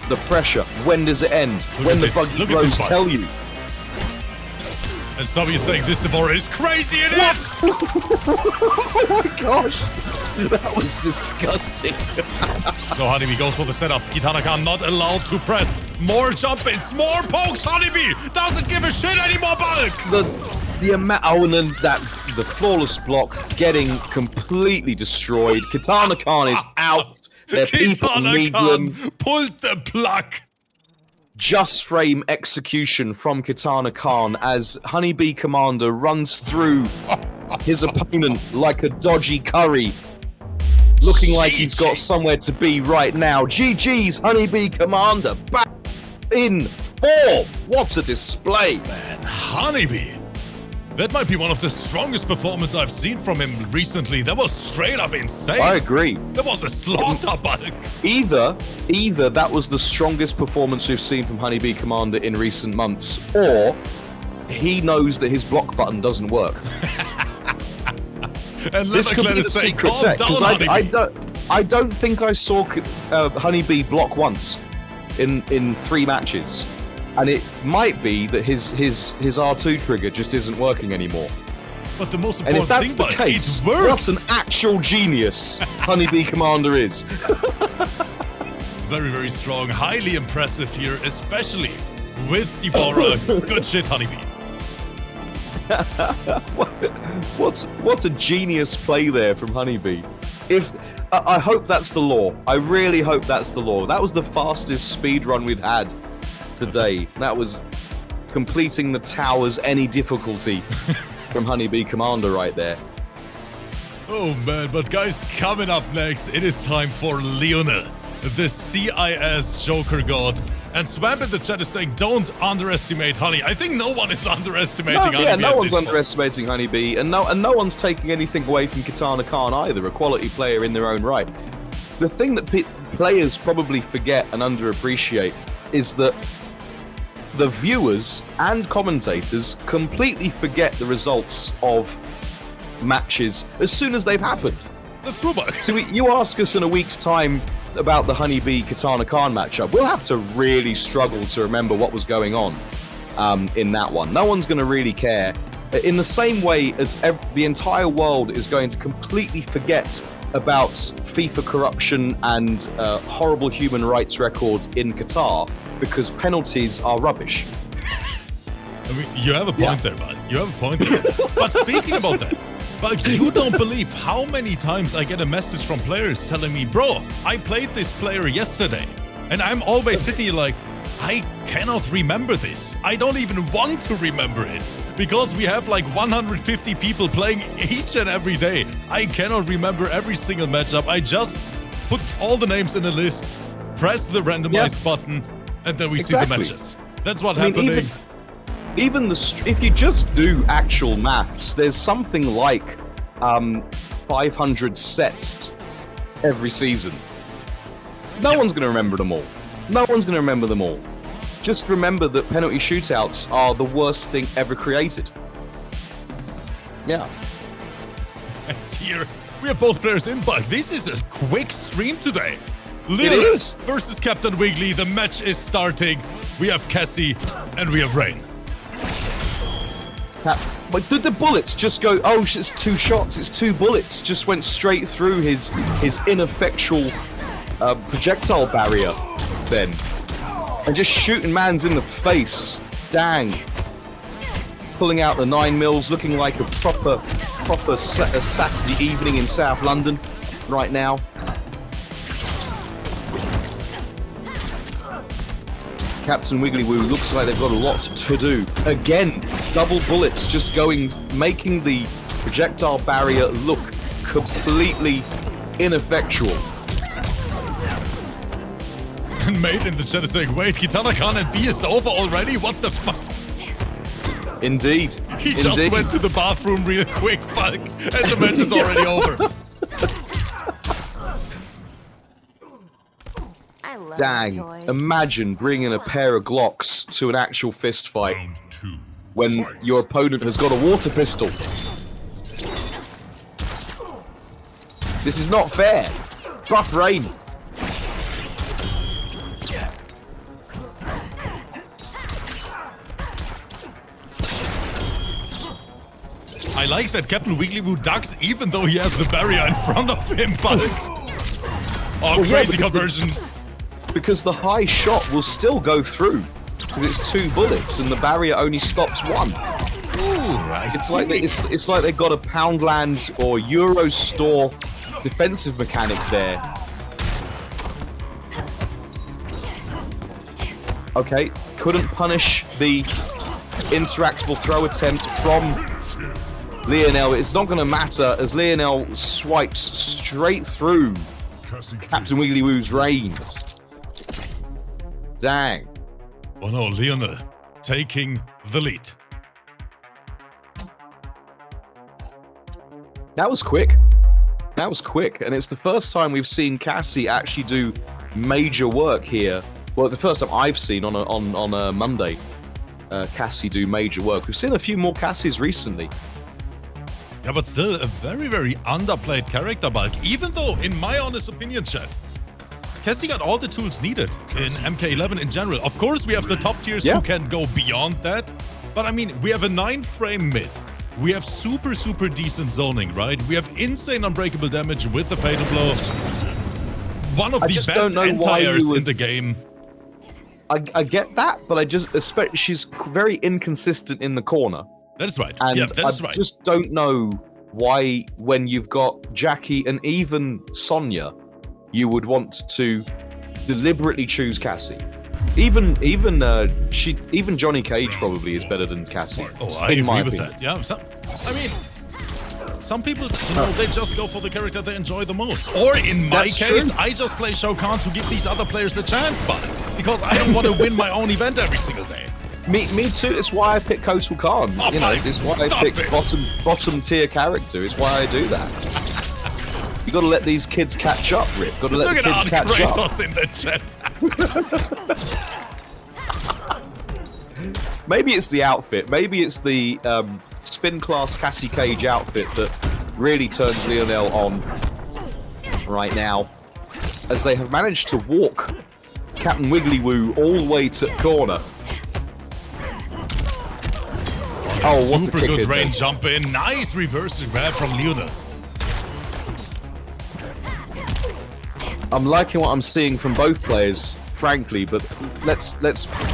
The pressure. When does it end? When the buggy blows tell you. And some of you saying this Devourer is crazy. It is! Oh my gosh. That was disgusting. So HoneyBee goes for the setup. KitanaKahn not allowed to press. More jump-ins, more pokes. HoneyBee doesn't give a shit anymore, Bulk. The amount, and then the flawless block getting completely destroyed. KitanaKahn is out. Their people need them. Pulled the plug. Just frame execution from KitanaKahn as HoneyBee Commander runs through his opponent like a dodgy curry. Looking like he's got somewhere to be right now. GG's HoneyBee Commander back in form. What a display. Man, HoneyBee. That might be one of the strongest performances I've seen from him recently. That was straight up insane. I agree. That was a slaughter, Bulk. Either that was the strongest performance we've seen from HoneyBee Commander in recent months, or he knows that his block button doesn't work. And this could be the secret tech, because I don't think I saw HoneyBee block once in 3 matches. And it might be that his R2 trigger just isn't working anymore. But the most and important if that's thing, the Bulk, case, it worked. what an actual genius HoneyBee Commander is. Very, very strong. Highly impressive here, especially with Devourer. Good shit, HoneyBee. What a genius play there from HoneyBee. I hope that's the law. I really hope that's the law. That was the fastest speed run we've had today. That was completing the towers any difficulty from HoneyBee Commander right there. Oh man, but guys, coming up next, it is time for Leonel, the CIS Joker God. And Swamp in the chat is saying, don't underestimate Honey. I think no one is underestimating HoneyBee. Yeah, no one's underestimating HoneyBee, and no one's taking anything away from KitanaKahn either, a quality player in their own right. The thing that players probably forget and underappreciate is that the viewers and commentators completely forget the results of matches as soon as they've happened. That's true, Bulk. So you ask us in a week's time about the HoneyBee KitanaKahn matchup, we'll have to really struggle to remember what was going on in that one. No one's going to really care. In the same way as the entire world is going to completely forget about FIFA corruption and horrible human rights record in Qatar because penalties are rubbish. I mean, you have a point there, bud. You have a point there. But speaking about that, Bulk, you don't believe how many times I get a message from players telling me, bro, I played this player yesterday. And I'm always sitting here like, I cannot remember this. I don't even want to remember it. Because we have like 150 people playing each and every day. I cannot remember every single matchup. I just put all the names in a list, press the randomize button, and then we see the matches. That's what's happening. Even if you just do actual maths, there's something like 500 sets every season. No one's going to remember them all. No one's going to remember them all. Just remember that penalty shootouts are the worst thing ever created. Yeah. And here we have both players in, but this is a quick stream today. Leonel versus Captain Wiggly. The match is starting. We have Cassie and we have Rain. But did the bullets just go, oh, it's 2 shots, it's 2 bullets, just went straight through his ineffectual projectile barrier then. And just shooting mans in the face. Dang. Pulling out the 9mm, looking like a proper Saturday evening in South London right now. Captain WigglyWoo looks like they've got a lot to do. Again, double bullets just making the projectile barrier look completely ineffectual. And mate in the chat is saying, wait, KitanaKahn and B is over already? What the fuck? Indeed. He just went to the bathroom real quick, Bulk, and the match is already over. I love Dang. toys. Imagine bringing a pair of Glocks to an actual fist fight Round 2. when Fight. your opponent has got a water pistol. This is not fair. Buff Rain. I like that Captain WigglyWoo ducks even though he has the barrier in front of him, Bulk. Oh, Well, yeah, crazy conversion. Because the high shot will still go through. Because it's 2 bullets and the barrier only stops 1. Ooh, I It's see. like it's like they've got a Poundland or Euro Store defensive mechanic there. Okay, couldn't punish the interactable throw attempt from Leonel. It's not going to matter as Leonel swipes straight through Captain WigglyWoo's range. Dang. Oh no, Leonel taking the lead. That was quick. That was quick, and it's the first time we've seen Cassie actually do major work here. Well, the first time I've seen on a Monday, Cassie do major work. We've seen a few more Cassies recently. Yeah, but still a very, very underplayed character, Bulk. Even though, in my honest opinion, chat, Cassie got all the tools needed in MK11 in general. Of course, we have the top tiers who can go beyond that. But I mean, we have a 9-frame mid. We have super, super decent zoning, right? We have insane unbreakable damage with the Fatal Blow. One of the just best don't know why anti-airs you would- in the game. I get that, but I just especially she's very inconsistent in the corner. That is right. And yeah, that is I right. just don't know why, when you've got Jackie and even Sonya, you would want to deliberately choose Cassie. Even Johnny Cage probably is better than Cassie. Oh, I in my agree with opinion. that. Yeah, I mean, some people, they just go for the character they enjoy the most. Or in my That's case, true. I just play Shao Kahn to give these other players a chance, but because I don't want to win my own event every single day. Me too. It's why I pick KitanaKahn. Oh, You know, Mike, it's why I stop pick it. bottom tier character. It's why I do that. You got to let these kids catch up, Rip. Got to let Look the at kids catch up. Arnkratos in the chat. Maybe it's the outfit. Maybe it's the spin class Cassie Cage outfit that really turns Leonel on right now, as they have managed to walk Captain WigglyWoo all the way to corner. Oh, what Super a kick good in rain there. jump in. Nice reverse grab from Leonel. I'm liking what I'm seeing from both players, frankly, but let's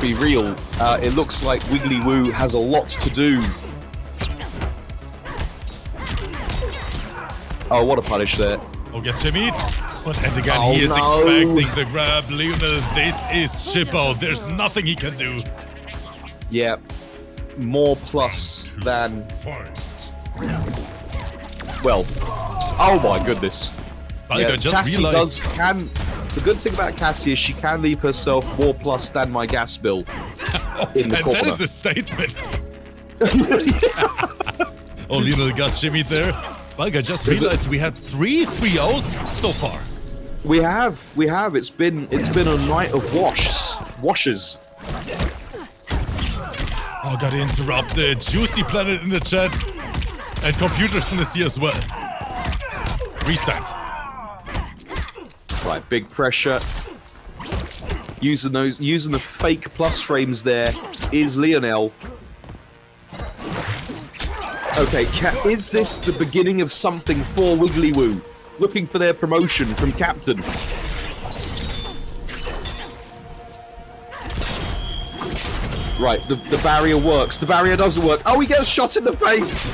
be real. It looks like WigglyWoo has a lot to do. Oh, what a punish there. Oh, gets him eat. And again, Oh, he is no. expecting the grab. Leonel, this is Shippo. There's nothing he can do. Yeah, more plus than, Fight. well, oh my goodness. Bulk, Yeah, I just Cassie realized. the good thing about Cassie is she can leave herself more plus than my gas bill in the And corner. that is a statement. Oh, Leonel got shimmied there. Bulk, I just realized we had 3 3-0s so far. We have. It's been a night of washes. Oh, got interrupted. Juicy Planet in the chat. And Computers in the sea as well. Restart. Right, big pressure. Using the fake plus frames there is Leonel. Okay, is this the beginning of something for WigglyWoo? Looking for their promotion from Captain. Right, the barrier works. The barrier doesn't work. Oh, he gets shot in the face!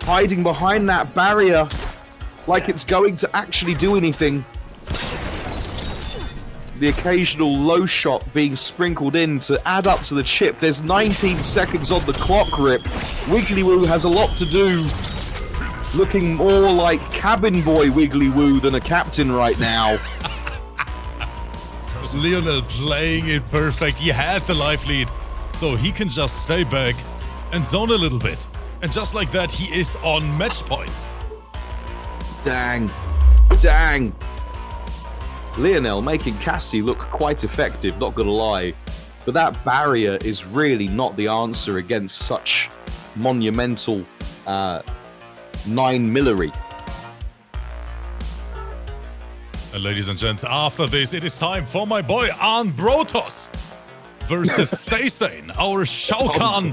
Hiding behind that barrier like it's going to actually do anything. the occasional low shot being sprinkled in to add up to the chip. There's 19 seconds on the clock, Rip. WigglyWoo has a lot to do, looking more like cabin boy WigglyWoo than a captain right now. Leonel playing it perfect. He had the life lead, so he can just stay back and zone a little bit. And just like that, he is on match point. Dang. Dang. Leonel making Cassie look quite effective, not gonna lie. But that barrier is really not the answer against such monumental 9-millery. And ladies and gents, after this, it is time for my boy Arnkratos versus STAYSANE, our Shao Kahn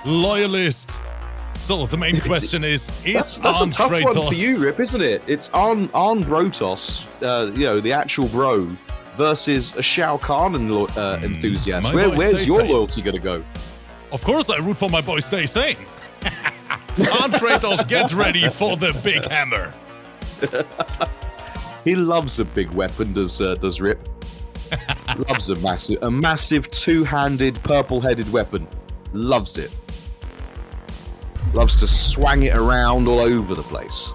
loyalist. So the main question is that's a tough one Arnkratos for you, Rip, isn't it? It's Arnkratos, you know, the actual bro, versus a Shao Kahn enthusiast. Where's your loyalty gonna go? Of course, I root for my boy STAYSANE. Arnkratos, get ready for the big hammer. He loves a big weapon, does Rip. Loves a massive two-handed, purple-headed weapon. Loves it. Loves to swang it around all over the place.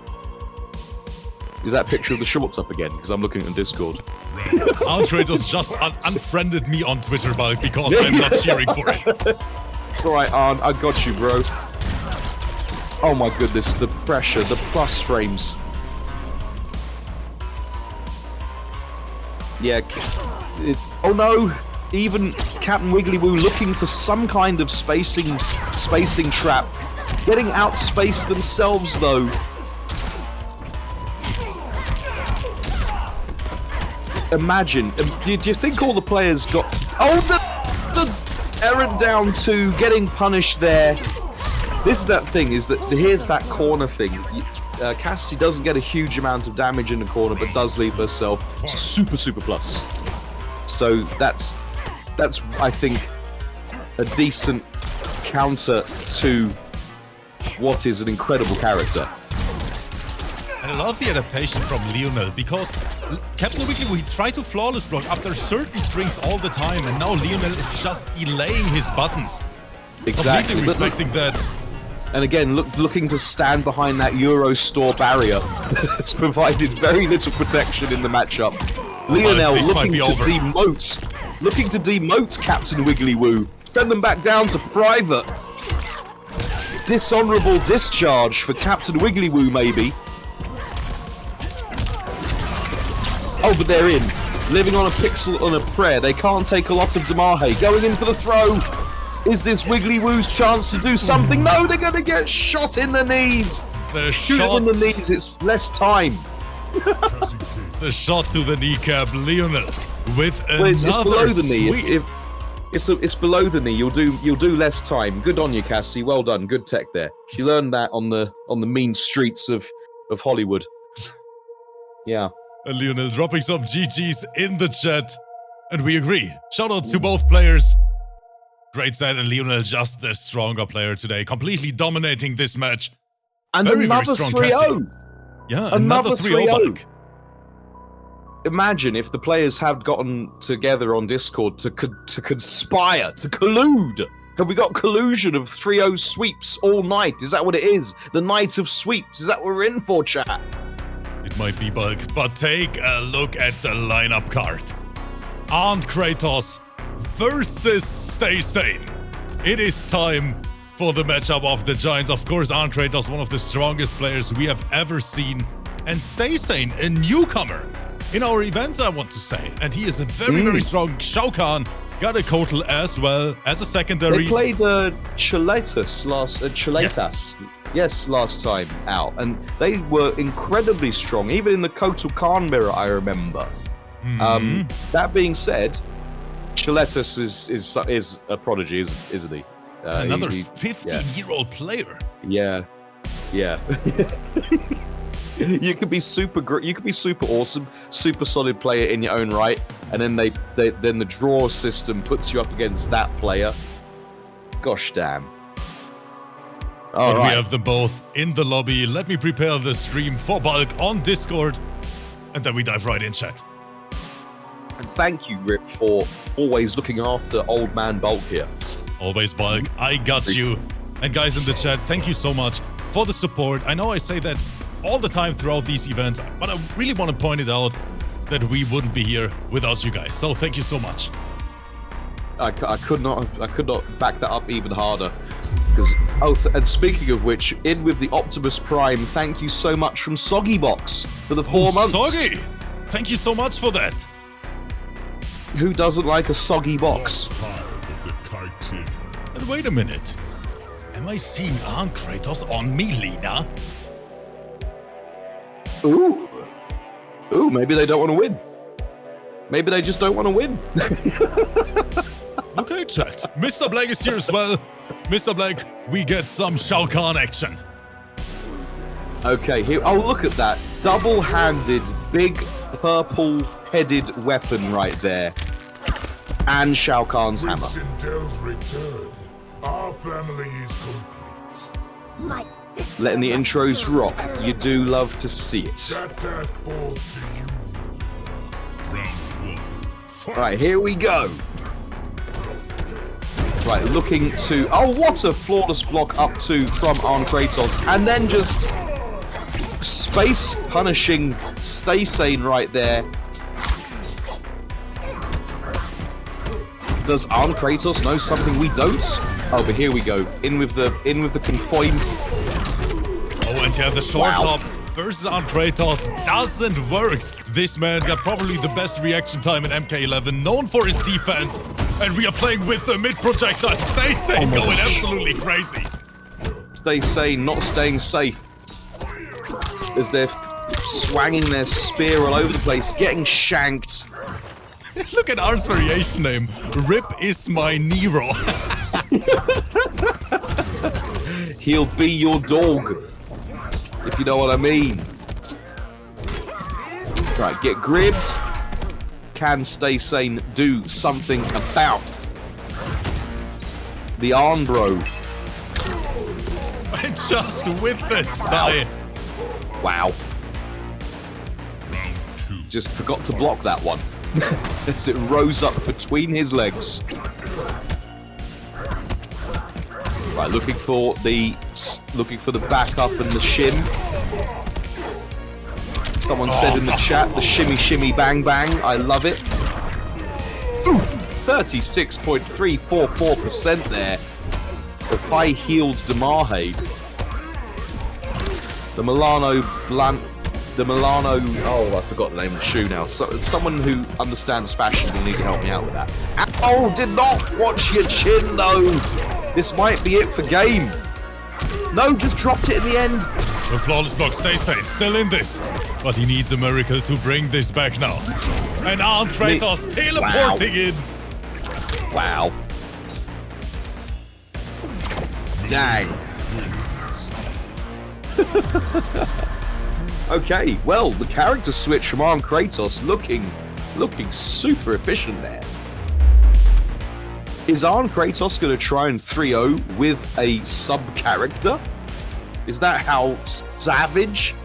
Is that picture of the shorts up again? Because I'm looking on Discord. Arnkratos just unfriended me on Twitter because I'm not cheering for it. It's alright, Arn. I got you, bro. Oh my goodness, the pressure, the plus frames. Yeah. Oh no! Even Captain WigglyWoo looking for some kind of spacing trap. Getting outspaced themselves, though. Imagine. Do you think all the players got... Oh, the errant down to getting punished there. This is that thing, is that here's that corner thing. Cassie doesn't get a huge amount of damage in the corner, but does leave herself super plus. So that's I think a decent counter to what is an incredible character. And I love the adaptation from Leonel, because Captain WigglyWoo, he tried to flawless block after certain strings all the time, and now Leonel is just delaying his buttons. Exactly. Completely respecting that. And again, looking to stand behind that Euro store barrier. It's provided very little protection in the matchup. Leonel looking to demote Captain WigglyWoo. Send them back down to private. Dishonorable discharge for Captain WigglyWoo, maybe. Oh, but they're in. Living on a pixel on a prayer. They can't take a lot of damage. Going in for the throw. Is this WigglyWoo's chance to do something? No, they're going to get shot in the knees. Shoot them in the knees. It's less time. The shot to the kneecap, Leonel, with another it's below the knee. sweep. It's below the knee. You'll do less time. Good on you, Cassie. Well done. Good tech there. She learned that on the mean streets of Hollywood. Yeah. And Leonel dropping some GGs in the chat, and we agree. Shoutouts to both players. Great set, and Leonel just the stronger player today, completely dominating this match. And very another 3-0. Yeah, another 3-0 back. Imagine if the players had gotten together on Discord to conspire, to collude. Have we got collusion of 3-0 sweeps all night? Is that what it is? The night of sweeps? Is that what we're in for, chat? It might be Bulk, but take a look at the lineup card. Arnkratos versus STAYSANE. It is time for the matchup of the Giants. Of course, Arnkratos, one of the strongest players we have ever seen, and STAYSANE, a newcomer in our event, I want to say. And he is a very strong Shao Kahn. Got a Kotal as well as a secondary. They played Chiletas last time out, and they were incredibly strong, even in the Kotal Kahn mirror, I remember. That being said, Chiletas is a prodigy, isn't he? Another 15-year-old player. Yeah. You could be super awesome, super solid player in your own right, and then then the draw system puts you up against that player. Gosh damn. All right. We have them both in the lobby. Let me prepare the stream for Bulk on Discord, and then we dive right in, chat. And thank you, Rip, for always looking after old man Bulk here. Always, Bulk. I got you. And guys in the chat, thank you so much for the support. I know I say that all the time throughout these events, but I really want to point it out that we wouldn't be here without you guys. So thank you so much. I could not back that up even harder. Because and speaking of which, in with the Optimus Prime, thank you so much from Soggybox for the 4 months. Soggy! Thank you so much for that. Who doesn't like a soggy box? And wait a minute. Am I seeing Arnkratos on me, Lena? Ooh. Ooh, maybe they don't want to win. Maybe they just don't want to win. Okay, chat. Mr. Blake is here as well. Mr. Blake, we get some Shao Kahn action. Okay, here. Oh, look at that. Double-handed, big, purple-headed weapon right there. And Shao Kahn's hammer. Sindel's return. Our family is complete. Letting the intros rock. You do love to see it. That task falls to you. Round 1. Fight. Right, here we go. Right, looking to... Oh, what a flawless block up to from Arnkratos. And then just space punishing STAYSANE right there. Does Arnkratos know something we don't? Oh, but here we go. In with the confoin. Oh, and yeah, the short hop versus Arnkratos doesn't work. This man got probably the best reaction time in MK11, known for his defense. And we are playing with the mid projectile. STAYSANE going absolutely crazy. STAYSANE not staying safe. As they're swanging their spear all over the place, getting shanked. Look at Arn's variation name. Rip is my Nero. He'll be your dog. If you know what I mean. Right, get gripped. Can STAYSANE do something about the Arn bro? Just with the side. Wow. Just forgot to block that one. As it rose up between his legs. Right, looking for the backup and the shim. Someone said in the chat, the shimmy shimmy bang bang. I love it. Oof, 36.344% there. The high-heeled Demahe. The Milano Blunt. The Milano... Oh, I forgot the name of the shoe now. So, someone who understands fashion will need to help me out with that. Oh, did not watch your chin, though. This might be it for game. No, just dropped it in the end. The flawless block, STAYSANE, still in this. But he needs a miracle to bring this back now. And Arnkratos teleporting in. Wow. Dang. Okay, well, the character switch from Arnkratos looking super efficient there. Is Arnkratos going to try and 3-0 with a sub-character? Is that how savage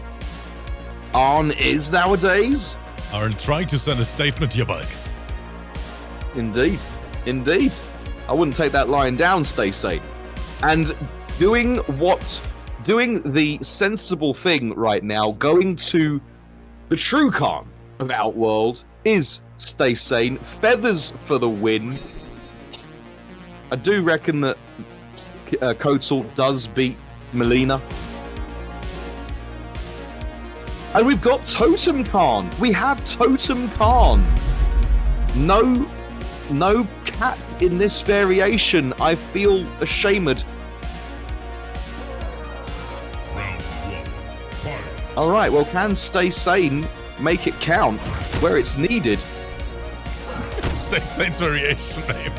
Arn is nowadays? Arn trying to send a statement here, Bulk. Indeed. Indeed. I wouldn't take that lying down, STAYSANE. And doing the sensible thing right now, going to the true Khan of Outworld, is STAYSANE. Feathers for the win. I do reckon that Kotal does beat Melina. And we've got TotemKahn. We have TotemKahn. No cat in this variation. I feel ashamed. Alright, well, can STAYSANE make it count where it's needed? STAYSANE's variation name.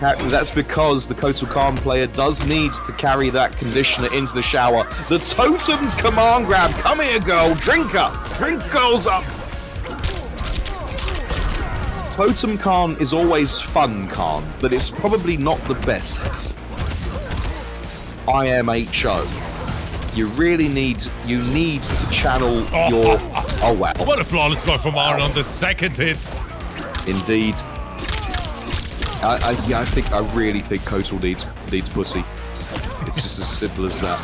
That's because the KotalKahn player does need to carry that conditioner into the shower. The Totem's command grab. Come here, girl. Drink up. Drink girls up. TotemKahn is always fun, Khan, but it's probably not the best. IMHO. You really need to channel your... Oh, wow. What a flawless block from Arn on the second hit. Indeed. I really think Kotal needs pussy. It's just as simple as that.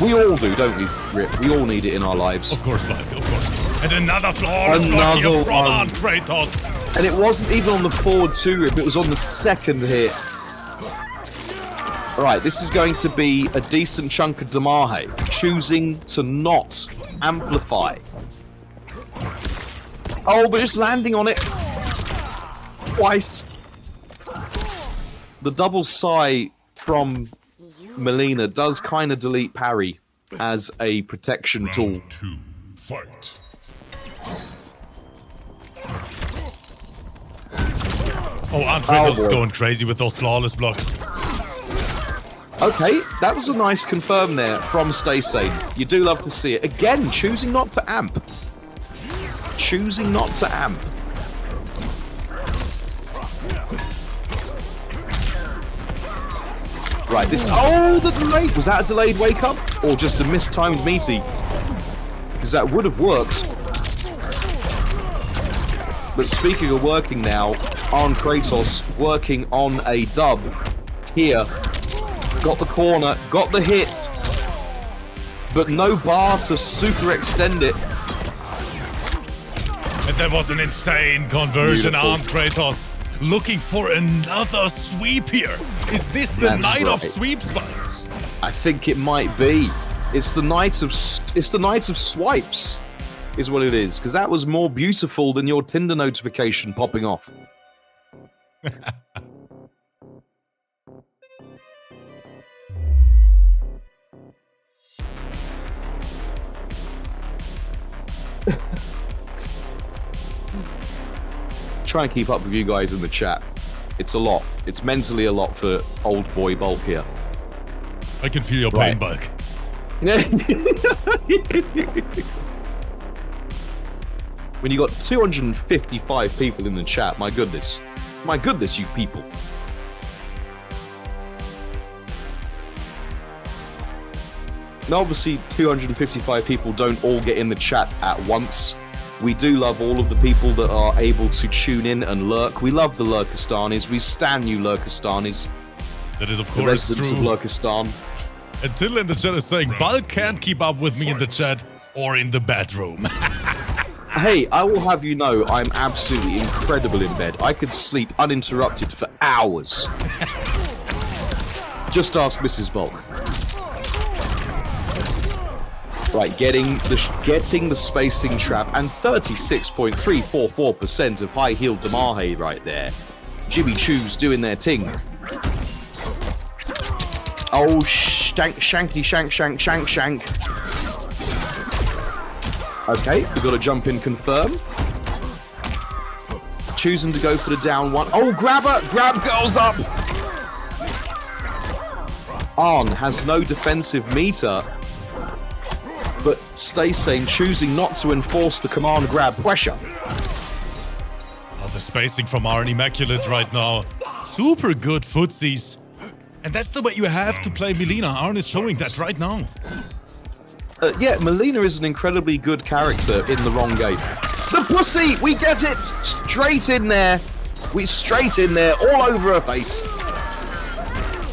We all do, don't we, Rip? We all need it in our lives. Of course, Mike, of course. And another flawless block here from Arnkratos. And it wasn't even on the forward 2 Rip, it was on the second hit. Alright, this is going to be a decent chunk of Damahe, choosing to not amplify. Oh, but just landing on it twice. The double sigh from Melina does kind of delete parry as a protection tool. Round 2, fight. Oh, Arnkratos is going crazy with those flawless blocks. Okay, that was a nice confirm there from STAYSANE. You do love to see it. Again, choosing not to amp. Choosing not to amp. Right, this... Oh, the delay! Was that a delayed wake-up? Or just a mistimed meaty? Because that would have worked. But speaking of working now, Arnkratos working on a dub here. Got the corner, got the hit, but no bar to super extend it. And that was an insane conversion. Beautiful. Arnkratos looking for another sweep here. Is this the That's night of right. sweeps, Bugs? I think it might be. It's the night of swipes, is what it is. Because that was more beautiful than your Tinder notification popping off. Try and keep up with you guys in the chat. It's a lot. It's mentally a lot for old boy Bulk here. I can feel your pain, Bulk. When you got 255 people in the chat, my goodness. My goodness, you people. Now, obviously, 255 people don't all get in the chat at once. We do love all of the people that are able to tune in and lurk. We love the Lurkistanis. We stan you, Lurkistanis. That is, of The course, residents true. of Lurkistan. And Till in the chat is saying, Bulk can't keep up with me in the chat or in the bedroom. Hey, I will have you know I'm absolutely incredible in bed. I could sleep uninterrupted for hours. Just ask Mrs. Bulk. Right, getting the spacing trap and 36.344% of high healed Damahe right there. Jimmy Choo's doing their ting. Oh, shanky shank. Okay, we got to jump in confirm. Choosing to go for the down one. Oh, grab girls up! Arn has no defensive meter, but STAYSANE choosing not to enforce the command grab pressure. Oh, the spacing from Arn immaculate right now. Super good footsies. And that's the way you have to play Melina. Arn is showing that right now. Yeah, Melina is an incredibly good character in the wrong game. The pussy! We get it! Straight in there. Straight in there, all over her face.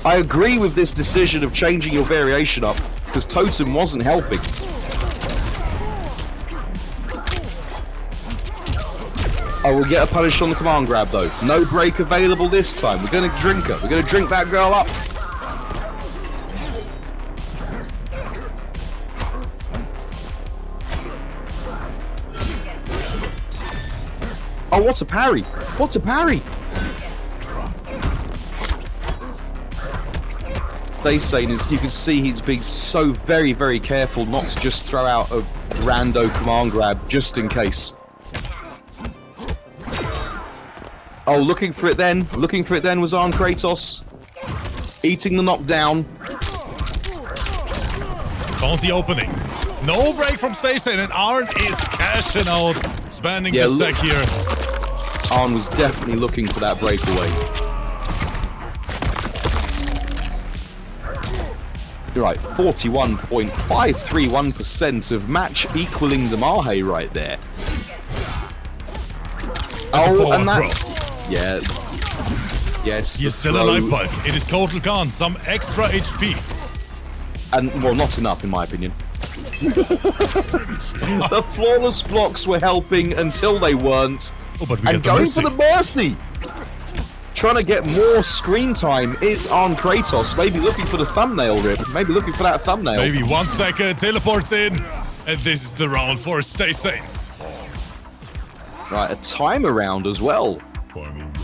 I agree with this decision of changing your variation up, because Totem wasn't helping. Oh, we'll get a punish on the command grab, though. No break available this time. We're going to drink her. We're going to drink that girl up. Oh, what a parry! What a parry! STAYSANE is, you can see he's being so very, very careful not to just throw out a rando command grab just in case. Oh, looking for it then was Arnkratos. Eating the knockdown. Found the opening. No break from STAYSANE, and Arn is cashing out. Spanning the sec here. Arn was definitely looking for that breakaway. Right, 41.531% of match equaling the Mahe right there. Oh, and that's... Yeah. Yes, He is still alive, but it is KittyKahn, some extra HP. And, well, not enough in my opinion. The flawless blocks were helping until they weren't. Oh, but we And get the going mercy. for the mercy! Trying to get more screen time is Arnkratos. Maybe looking for the thumbnail rip. Maybe looking for that thumbnail. Maybe 1 second, teleports in, and this is the round for STAYSANE. Right, a time around as well. Final round.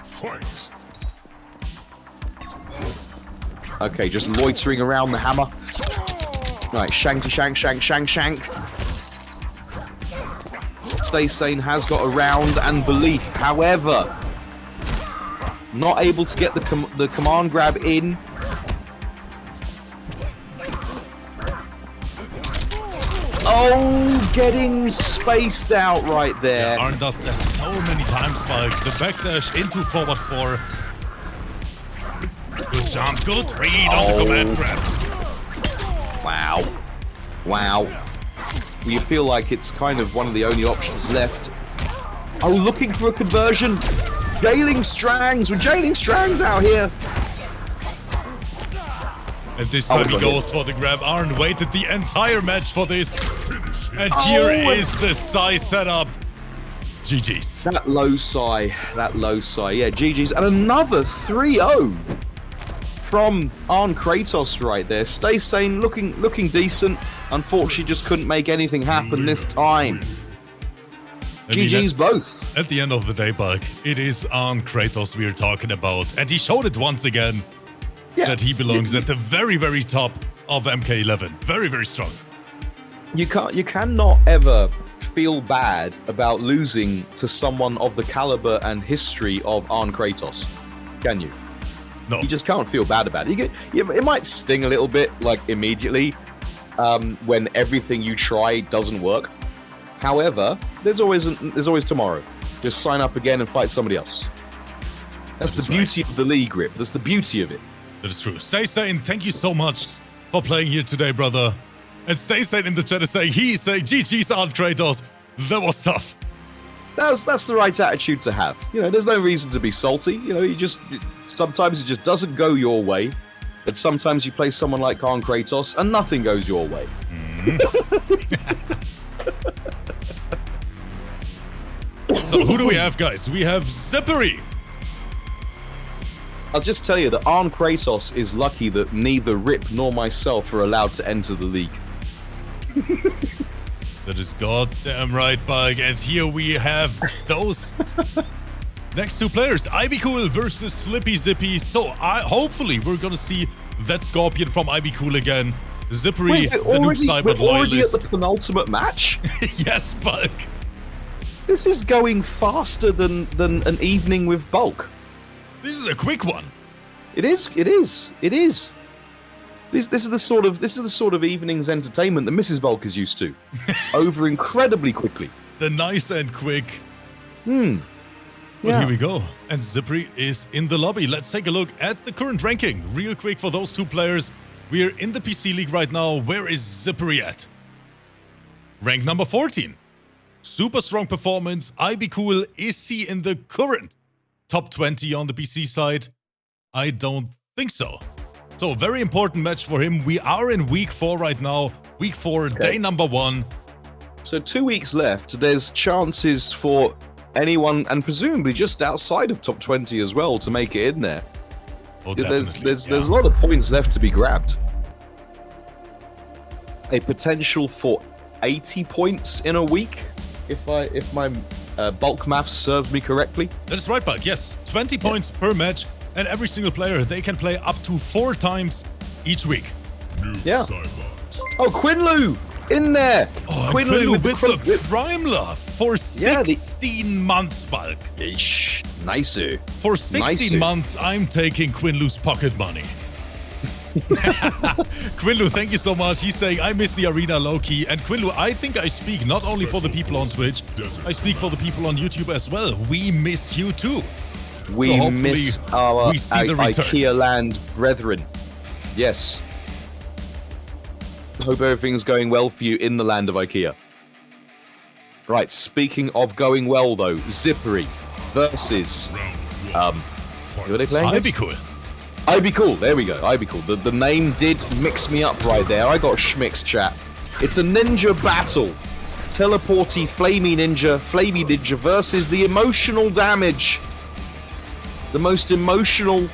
Fight. Okay, just loitering around the hammer. Right, shanky shank, shank, shank, shank. STAYSANE has got a round and belief. However, not able to get the command grab in. Oh, getting spaced out right there. Yeah, Arn does that so many times, but the backdash into forward 4. Good jump, good read on the command grab. Wow. Wow. You feel like it's kind of one of the only options left. Oh, looking for a conversion. Jailing Strangs. We're jailing Strangs out here. And this time he goes for the grab. Arn waited the entire match for this. And here is the Psy setup. GG's. That low Psy. That low Psy. Yeah, GG's. And another 3-0 from Arnkratos right there. STAYSANE looking decent. Unfortunately, just couldn't make anything happen this time. GG's both. At the end of the day, Bulk, it is Arnkratos we're talking about. And he showed it once again that he belongs at the very, very top of MK11. Very, very strong. You cannot ever feel bad about losing to someone of the caliber and history of Arnkratos, can you? No. You just can't feel bad about it. It might sting a little bit, like, immediately, when everything you try doesn't work. However, there's always tomorrow. Just sign up again and fight somebody else. That's the beauty of the league, Rip. That's the beauty of it. That is true. STAYSANE, thank you so much for playing here today, brother. And STAYSANE in the chat is saying, GG's Arnkratos. That was tough. That's the right attitude to have. You know, there's no reason to be salty. You know, sometimes it just doesn't go your way. But sometimes you play someone like Arnkratos and nothing goes your way. So who do we have, guys? We have ZYPPERY. I'll just tell you that Arnkratos is lucky that neither Rip nor myself are allowed to enter the league. That is goddamn right, Bug. And here we have those next two players, IBECOOL versus Slippy Zippy. So hopefully we're gonna see that Scorpion from IBECOOL again. ZYPPERY, the noob cyber loyalist. Already at the penultimate match? Yes, Bug. This is going faster than an evening with Bulk. This is a quick one. It is. This is the sort of evening's entertainment that Mrs. Bulk is used to. Over incredibly quickly. The nice and quick. Yeah. But here we go. And ZYPPERY is in the lobby. Let's take a look at the current ranking. Real quick for those two players. We're in the PC League right now. Where is ZYPPERY at? Rank number 14. Super strong performance. IBECOOL, is he in the current top 20 on the PC side? I don't think so. So, very important match for him. We are in week 4 right now. Week 4, day number 1. So 2 weeks left. There's chances for anyone, and presumably just outside of top 20 as well, to make it in there. Oh, there's a lot of points left to be grabbed. A potential for 80 points in a week, if my bulk maths serves me correctly. That is right, Bulk. Yes, 20 points per match, and every single player, they can play up to 4 times each week. Yeah. Oh, Quinlu in there. Oh, Quinlu with the Prime Love for 16 months, Bulk. Ish. Nicer. For 16 months, I'm taking Quinlu's pocket money. Quinlu, thank you so much. He's saying, I miss the arena low-key. And Quinlu, I think I speak not only for the people on Twitch, I speak for the people on YouTube as well. We miss you too. We miss our IKEA land brethren. Yes. Hope everything's going well for you in the land of IKEA. Right, speaking of going well though, ZYPPERY versus who are they playing? IBECOOL. IBECOOL, there we go, IBECOOL. The name did mix me up right there. I got schmicks, chat. It's a ninja battle. Teleporty, flamey ninja versus the emotional damage. The most emotional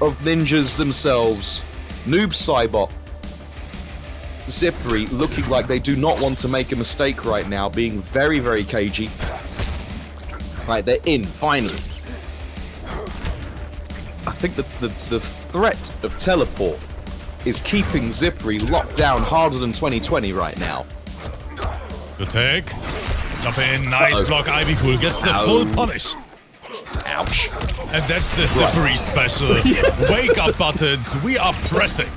of ninjas themselves. Noob Cybot. ZYPPERY looking like they do not want to make a mistake right now, being very, very cagey. Right, they're in, finally. I think the threat of teleport is keeping ZYPPERY locked down harder than 2020 right now. Good take. Jump in, nice block. IBECOOL gets the full punish. Ouch. And that's the ZYPPERY special. Wake up buttons, we are pressing.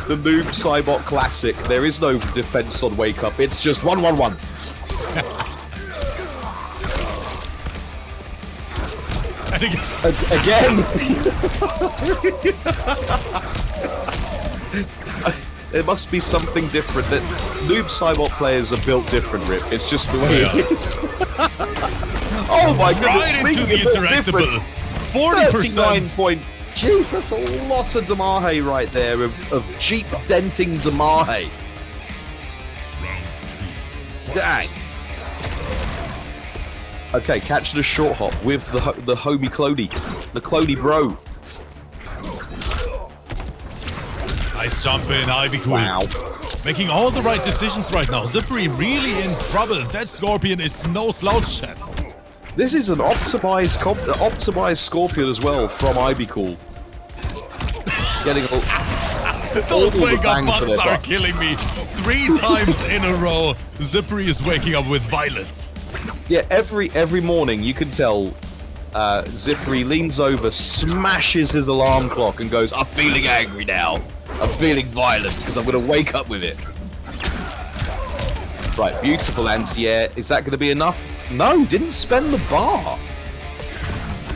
The Noob Cybot classic. There is no defense on wake up. It's just 1-1-1. And again. There must be something different. That Noob Cybot players are built different, Rip. It's just the way it is. Oh my goodness. Right into the interactable. 40%. Jeez, that's a lot of Damahe right there, of Jeep denting Damahe. Dang. Okay, catching a short hop with the homie Clody. The Clody bro. Nice jump in, IBECOOL. Wow. Making all the right decisions right now. ZYPPERY really in trouble. That Scorpion is no slouch, chat. This is an optimized Scorpion as well from IBECOOL. Getting Those wake up bang for butts their are buck. killing me. 3 times in a row, ZYPPERY is waking up with violence. Yeah, every morning you can tell ZYPPERY leans over, smashes his alarm clock and goes, I'm feeling angry now. I'm feeling violent because I'm going to wake up with it. Right, beautiful anti-air. Is that going to be enough? No, didn't spend the bar.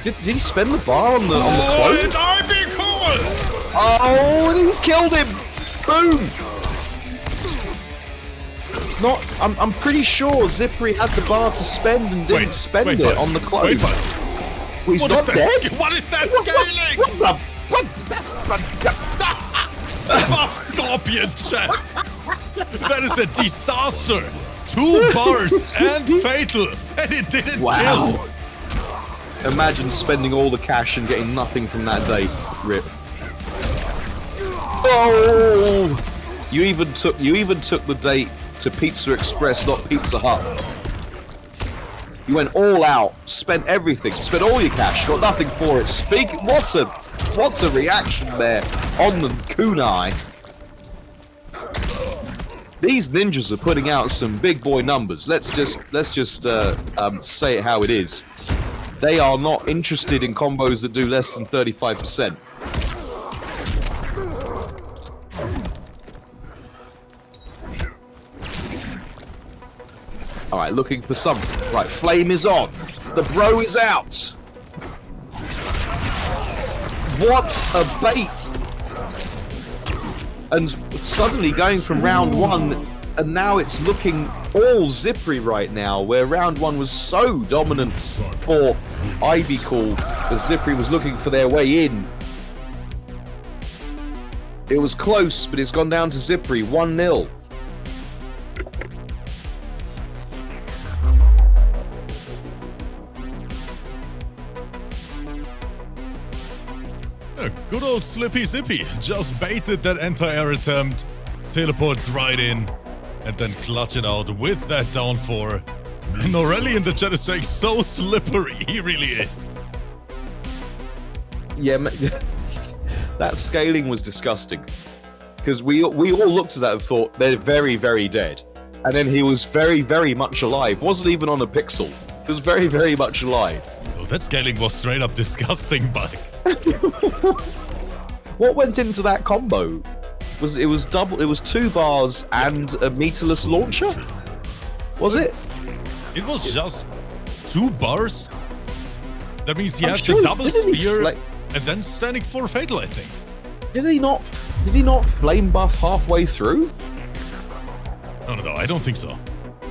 Did he spend the bar on the quote? And IBECOOL! Oh, and he's killed him! Boom! I'm pretty sure ZYPPERY had the bar to spend and didn't spend it on the close. Wait, He's not dead? What is that scaling? What? That's Buff Scorpion, chat. That is a disaster. 2 bars and fatal, and it didn't kill. Imagine spending all the cash and getting nothing from that day. Rip. Oh! You even took the date to Pizza Express, not Pizza Hut. You went all out, spent everything, spent all your cash, got nothing for it. What's a reaction there on the kunai. These ninjas are putting out some big boy numbers. Let's just say it how it is. They are not interested in combos that do less than 35%. Alright, looking for something. Right, flame is on. The bro is out. What a bait! And suddenly going from round 1, and now it's looking all ZYPPERY right now, where round 1 was so dominant for IBECOOL, that ZYPPERY was looking for their way in. It was close, but it's gone down to ZYPPERY, 1-0. Good old Slippy Zippy just baited that anti-air attempt, teleports right in, and then clutch it out with that down 4. And Norelli in the chat is saying, so slippery, he really is. Yeah, that scaling was disgusting. Because we all looked at that and thought, they're very, very dead. And then he was very, very much alive. Wasn't even on a pixel. He was very, very much alive. Oh, that scaling was straight up disgusting, Buck. What went into that combo? It was 2 bars and a meterless launcher? Was it? It was just 2 bars. That means he had sure, the double didn't he spear and then standing for fatal, I think. Did he not flame buff halfway through? No, I don't think so.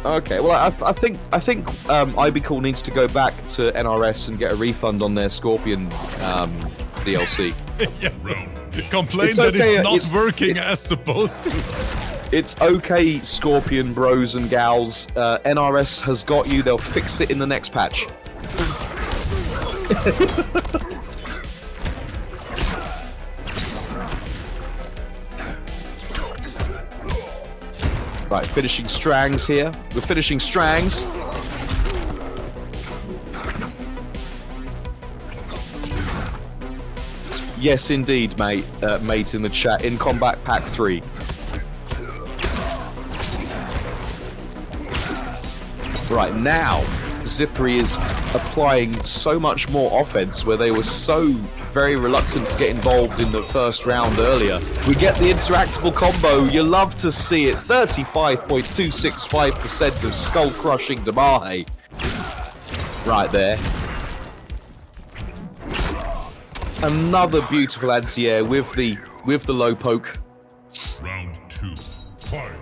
Okay, well, I think IBECOOL needs to go back to NRS and get a refund on their Scorpion DLC. Yeah. Complain that it's not working as supposed to. It's okay, Scorpion bros and gals. NRS has got you. They'll fix it in the next patch. Right, finishing Strangs here. We're finishing Strangs. Yes, indeed, mate. Mate in the chat. In Combat Pack 3. Right, now, ZYPPERY is applying so much more offense where they were so very reluctant to get involved in the first round earlier. We get the interactable combo. You love to see it. 35.265% of skull-crushing Damahe. Right there. Another beautiful anti-air with the low poke. Round 2, fight.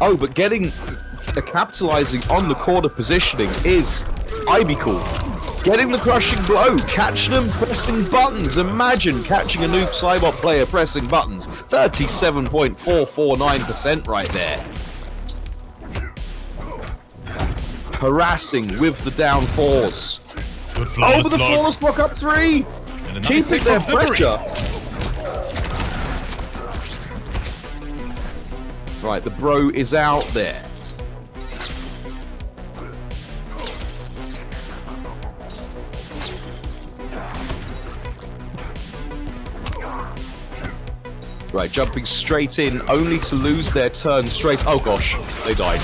Oh, but capitalizing on the corner positioning is IBECOOL. Getting the crushing blow, catching them pressing buttons. Imagine catching a noob Cybot player pressing buttons. 37.449% right there. Harassing with the down fours. Over the flawless block up 3. Keeping their pressure. Right, the bro is out there. Right, jumping straight in, only to lose their turn straight. Oh gosh, they died.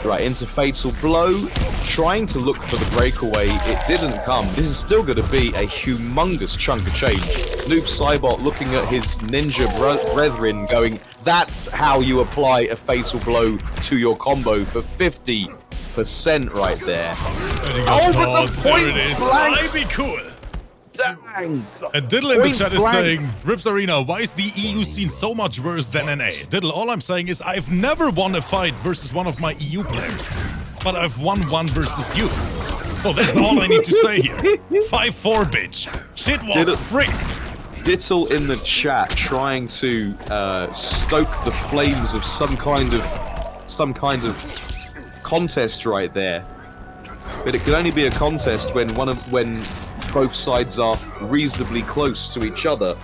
Right, into Fatal Blow. Trying to look for the breakaway, it didn't come. This is still going to be a humongous chunk of change. Noob Cybot looking at his ninja brethren going, that's how you apply a Fatal Blow to your combo for 50% right there. Oh, but the point blank! IBECOOL! Dang! And Diddle in the chat is saying, Rips Arena, why is the EU scene so much worse than NA? Diddle, all I'm saying is I've never won a fight versus one of my EU players. But I've won one versus you. So that's all I need to say here. 5-4, bitch. Shit was free. Diddle in the chat trying to stoke the flames of some kind of contest right there. But it can only be a contest when both sides are reasonably close to each other.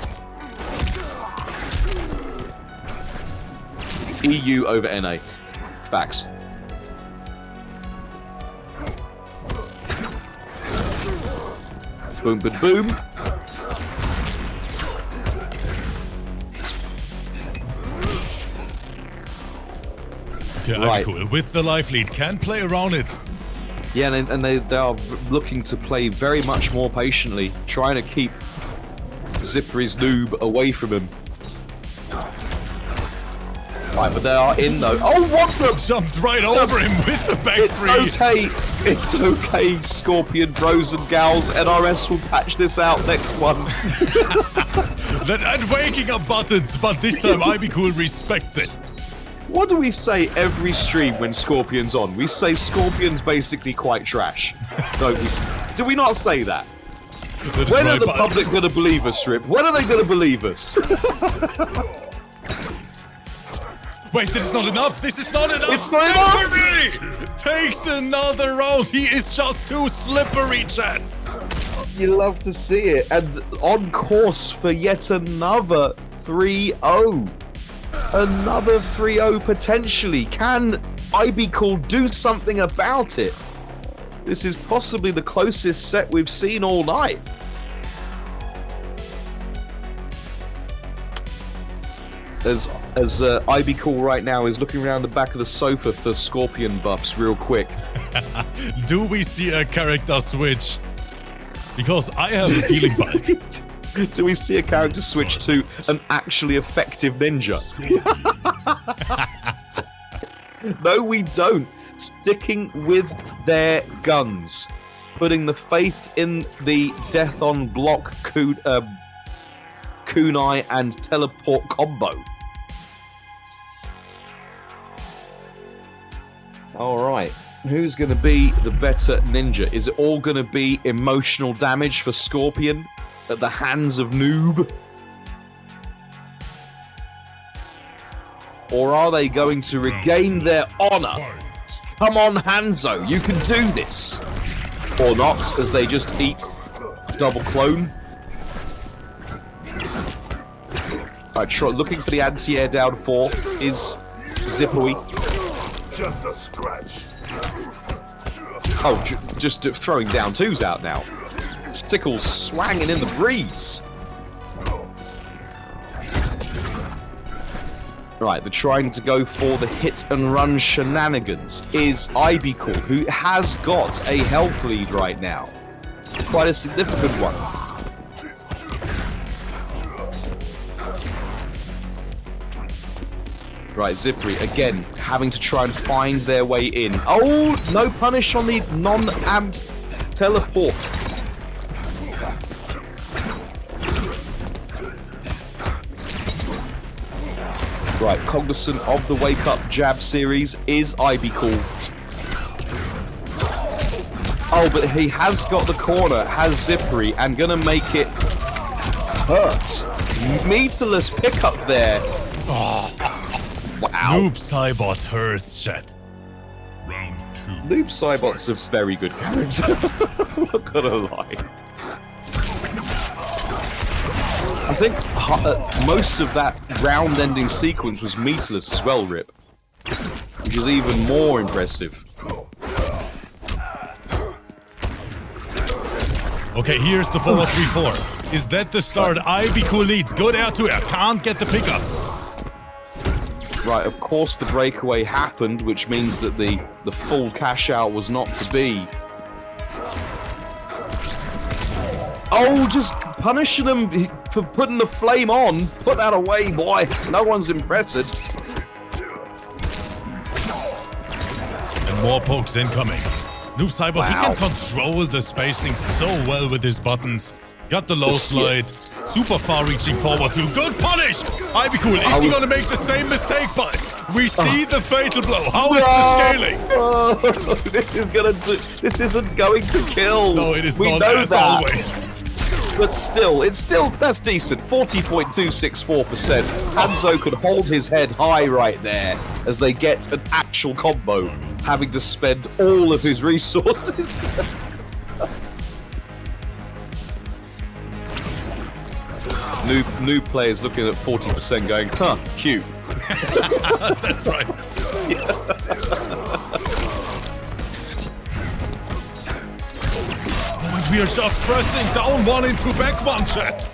EU over NA. Facts. Boom, boom, boom. Okay, right. Cool. With the life lead, can play around it. Yeah, and they are looking to play very much more patiently, trying to keep ZYPPERY's noob away from him. Right, but they are in though. Oh, what the? Jumped right over him with the back It's okay, Scorpion bros and gals. NRS will patch this out next one. And waking up buttons, but this time IBECOOL respects it. What do we say every stream when Scorpion's on? We say Scorpion's basically quite trash. Do we not say that? When are the public going to believe us, Rip? When are they going to believe us? Wait, this is not enough! This is not enough! It's not enough! Takes another round! He is just too slippery, chat! You love to see it. And on course for yet another 3-0. Another 3-0 potentially. Can IBECOOL do something about it? This is possibly the closest set we've seen all night. As IBECOOL right now is looking around the back of the sofa for Scorpion buffs real quick. Do we see a character switch? Because I have a feeling back. Do we see a character switch to an actually effective ninja? No, we don't. Sticking with their guns. Putting the faith in the death on block kunai and teleport combo. Alright, who's going to be the better ninja? Is it all going to be emotional damage for Scorpion at the hands of Noob? Or are they going to regain their honor? Come on, Hanzo, you can do this. Or not, as they just eat double clone. Alright, looking for the anti-air down 4 is ZYPPERY. Just a scratch. Oh, just throwing down 2s out now. Stickles swanging in the breeze. Right, they're trying to go for the hit and run shenanigans. Is IBECOOL, who has got a health lead right now. Quite a significant one. Right, ZYPPERY, again, having to try and find their way in. Oh, no punish on the non-amped teleport. Right, cognizant of the Wake Up Jab series is IBECOOL. Oh, but he has got the corner, has ZYPPERY, and gonna make it hurt. Meterless pickup there. Oh. Wow. Noob Cybot hurts, chat. Round 2. Noob Cybot's a very good character. I'm not gonna lie. I think most of that round-ending sequence was meterless as well, Rip. Which is even more impressive. Okay, here's the forward 3-4. Is that the start? IBECOOL leads. Good air to air. Can't get the pickup. Right, of course the breakaway happened, which means that the full cash out was not to be. Oh, just punishing them for putting the flame on. Put that away, boy. No one's impressed. And more pokes incoming. Noob Cybot, Wow. he can control the spacing so well with his buttons. Got the low slide. Super far reaching forward too. Good punish! IBECOOL, is he gonna make the same mistake? But we see the fatal blow. How is the scaling? Oh, this isn't going to kill. No, it is we not, know as that. always. But still, that's decent. 40.264%. Hanzo could hold his head high right there as they get an actual combo, having to spend all of his resources. New players looking at 40% going, huh, cute. That's right. And we are just pressing down 1 into back 1, chat.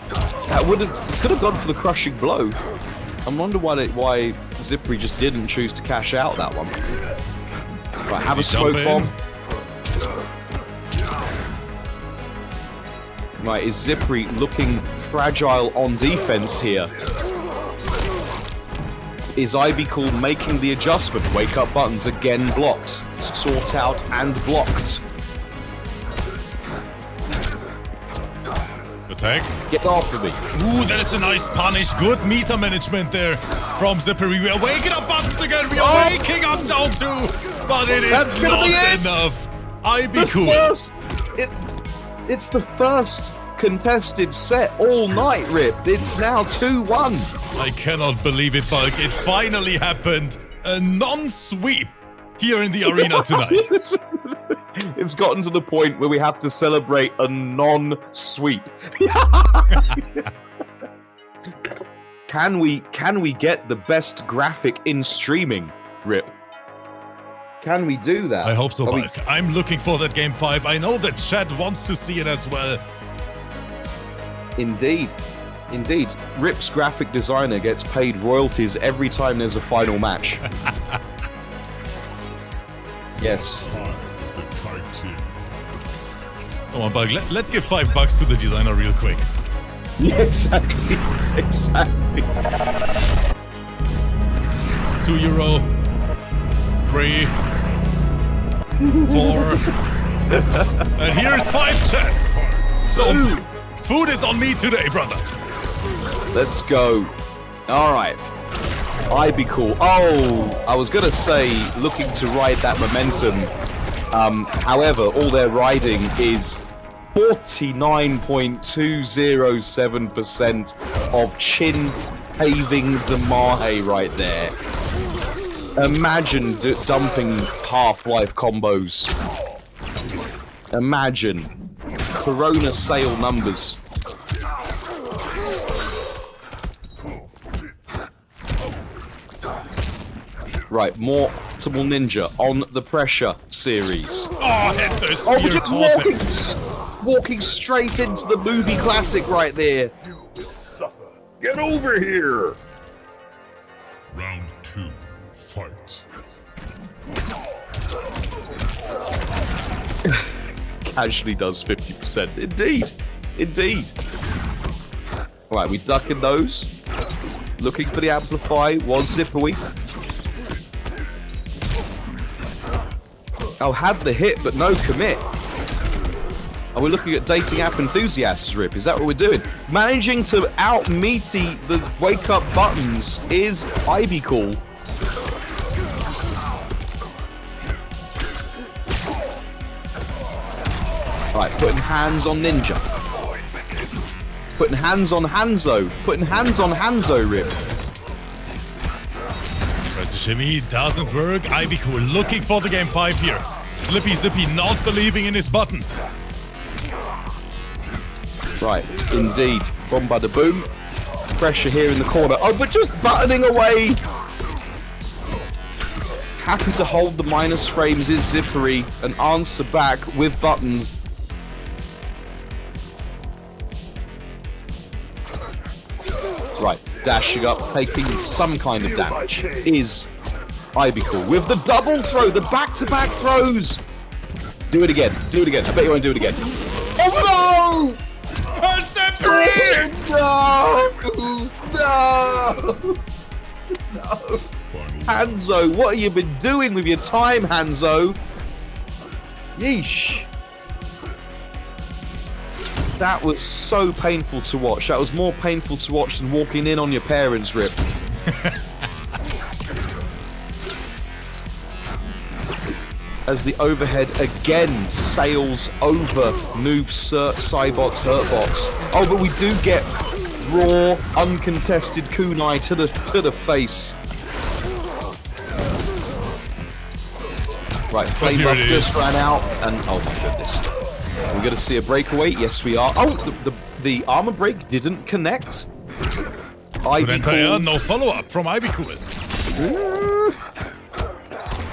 That could have gone for the crushing blow. I wonder why ZYPPERY just didn't choose to cash out that one. Right, have a smoke bomb. Right, is ZYPPERY looking fragile on defense here? Is IBECOOL making the adjustment? Wake up buttons again blocked. Sort out and blocked. Attack. Get off of me. Ooh, that is a nice punish. Good meter management there from ZYPPERY. We are waking up buttons again. We are waking up down 2. But it is not enough. IBECOOL. It's the first contested set all night, Rip. It's now 2-1. I cannot believe it, Bulk. It finally happened. A non-sweep here in the arena tonight. It's gotten to the point where we have to celebrate a non-sweep. Can we get the best graphic in streaming, Rip? Can we do that? I hope so, Bulk. I'm looking for that game 5. I know that chat wants to see it as well. Indeed. Indeed. Rip's graphic designer gets paid royalties every time there's a final match. Yes. Come on, Bulk. Let's give $5 to the designer real quick. Yeah, exactly. Exactly. €2. 3. 4. And here's 5, chat. So, food is on me today, brother. Let's go. All right. IBECOOL. Oh, I was going to say looking to ride that momentum. However, all they're riding is 49.207% of chin paving the Mahe right there. Imagine dumping Half-Life combos. Imagine. Corona sale numbers. Right, more Optimal Ninja on the Pressure series. Oh, hit the Oh, spear we're just walking straight into the movie classic right there. Get over here. Round 2, fight. Casually does 50%. Indeed. Indeed. Right, we ducking those. Looking for the amplify. Was ZYPPERY. Oh, had the hit, but no commit. Are we looking at dating app enthusiasts, Rip? Is that what we're doing? Managing to out-meaty the wake-up buttons is IBECOOL. Right, putting hands on Ninja. Putting hands on Hanzo. Putting hands on Hanzo, Rip. Press the shimmy doesn't work. IBECOOL looking for the game 5 here. Slippy Zippy not believing in his buttons. Right, indeed. Bomb by the boom. Pressure here in the corner. Oh, but just buttoning away. Happy to hold the minus frames is ZYPPERY and answer back with buttons. Right, dashing up, taking some kind of damage is IBECOOL with the double throw, the back-to-back throws. Do it again, do it again. I bet you want to do it again. Oh no! No! No! No! Hanzo, what have you been doing with your time, Hanzo? Yeesh. That was so painful to watch. That was more painful to watch than walking in on your parents, Rip. As the overhead again sails over Noob Cybot's Hurtbox. Oh, but we do get raw, uncontested kunai to the face. Right, flame buff just ran out, and oh my goodness. We're going to see a breakaway. Yes, we are. Oh, the armor break didn't connect. IBECOOL. No follow-up from IBECOOL.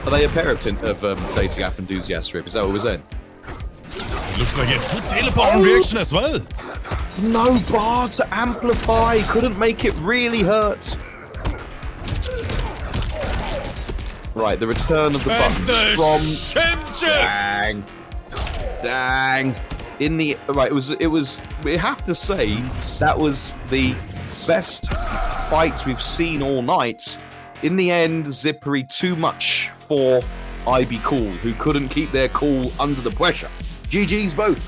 Are they a pair of dating app enthusiasts, Rip? Is that what we're saying? It looks like a good teleport reaction as well. No bar to amplify. Couldn't make it really hurt. Right, the return of the buttons from Dang. Dang. In the right, it was we have to say that was the best fight we've seen all night. In the end, ZYPPERY too much for IBECOOL, who couldn't keep their cool under the pressure. GG's both.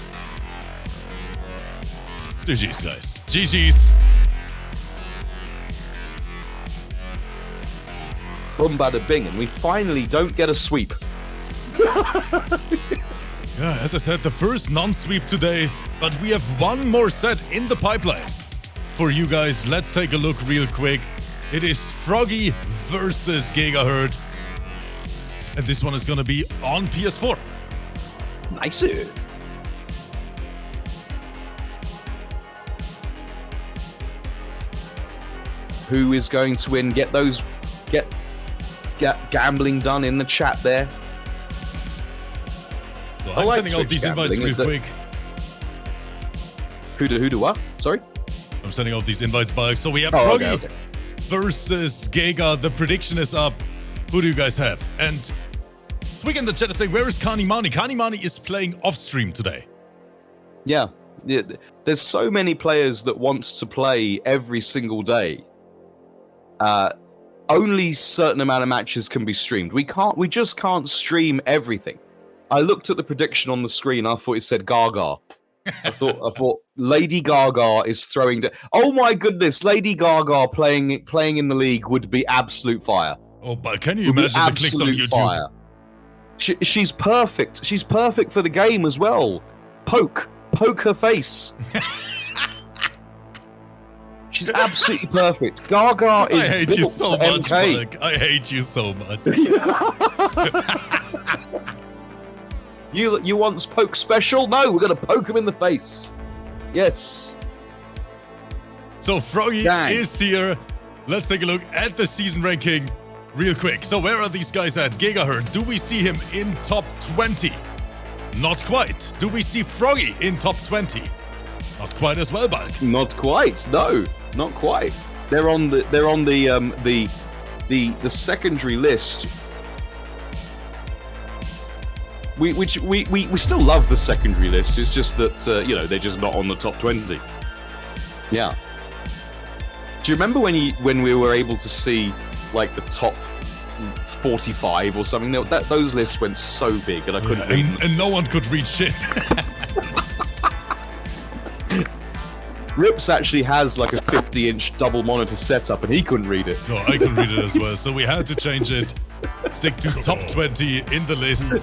GG's, guys. GG's. Boom, bada bing, and we finally don't get a sweep. Yeah, as I said, the first non-sweep today, but we have one more set in the pipeline. For you guys, let's take a look real quick. It is Froggy versus GEGAHERTT. And this one is gonna be on PS4. Nice. Who is going to win? Get gambling done in the chat there. Well, I'm sending out these invites real quick. Who do what? Sorry? I'm sending out these invites back. So we have Froggy versus Gega. The prediction is up. Who do you guys have? And Twig in the chat is saying, where is Kanimani? Kanimani is playing off stream today. Yeah. There's so many players that wants to play every single day. Only certain amount of matches can be streamed. We just can't stream everything. I looked at the prediction on the screen. I thought it said Gaga. I thought Lady Gaga is throwing. Oh my goodness, Lady Gaga playing in the league would be absolute fire. Oh, but can you imagine the clicks on YouTube? Fire. She's perfect. She's perfect for the game as well. Poke her face. She's absolutely perfect. Gaga is. I hate you so much, MK. Buck. I hate you so much. You want poke special? No, we're gonna poke him in the face. Yes. So Froggy is here. Let's take a look at the season ranking real quick. So where are these guys at? GEGAHERDT, do we see him in top 20? Not quite. Do we see Froggy in top 20? Not quite as well, Bulk. Not quite. No, not quite. They're on the secondary list. We still love the secondary list. It's just that you know, they're just not on the top 20. Yeah. Do you remember when we were able to see like the top 45 or something? Those lists went so big, and I couldn't read them. And no one could read shit. Rips actually has like a 50-inch double monitor setup, and he couldn't read it. No, I couldn't read it as well, so we had to change it. Stick to top 20 in the list.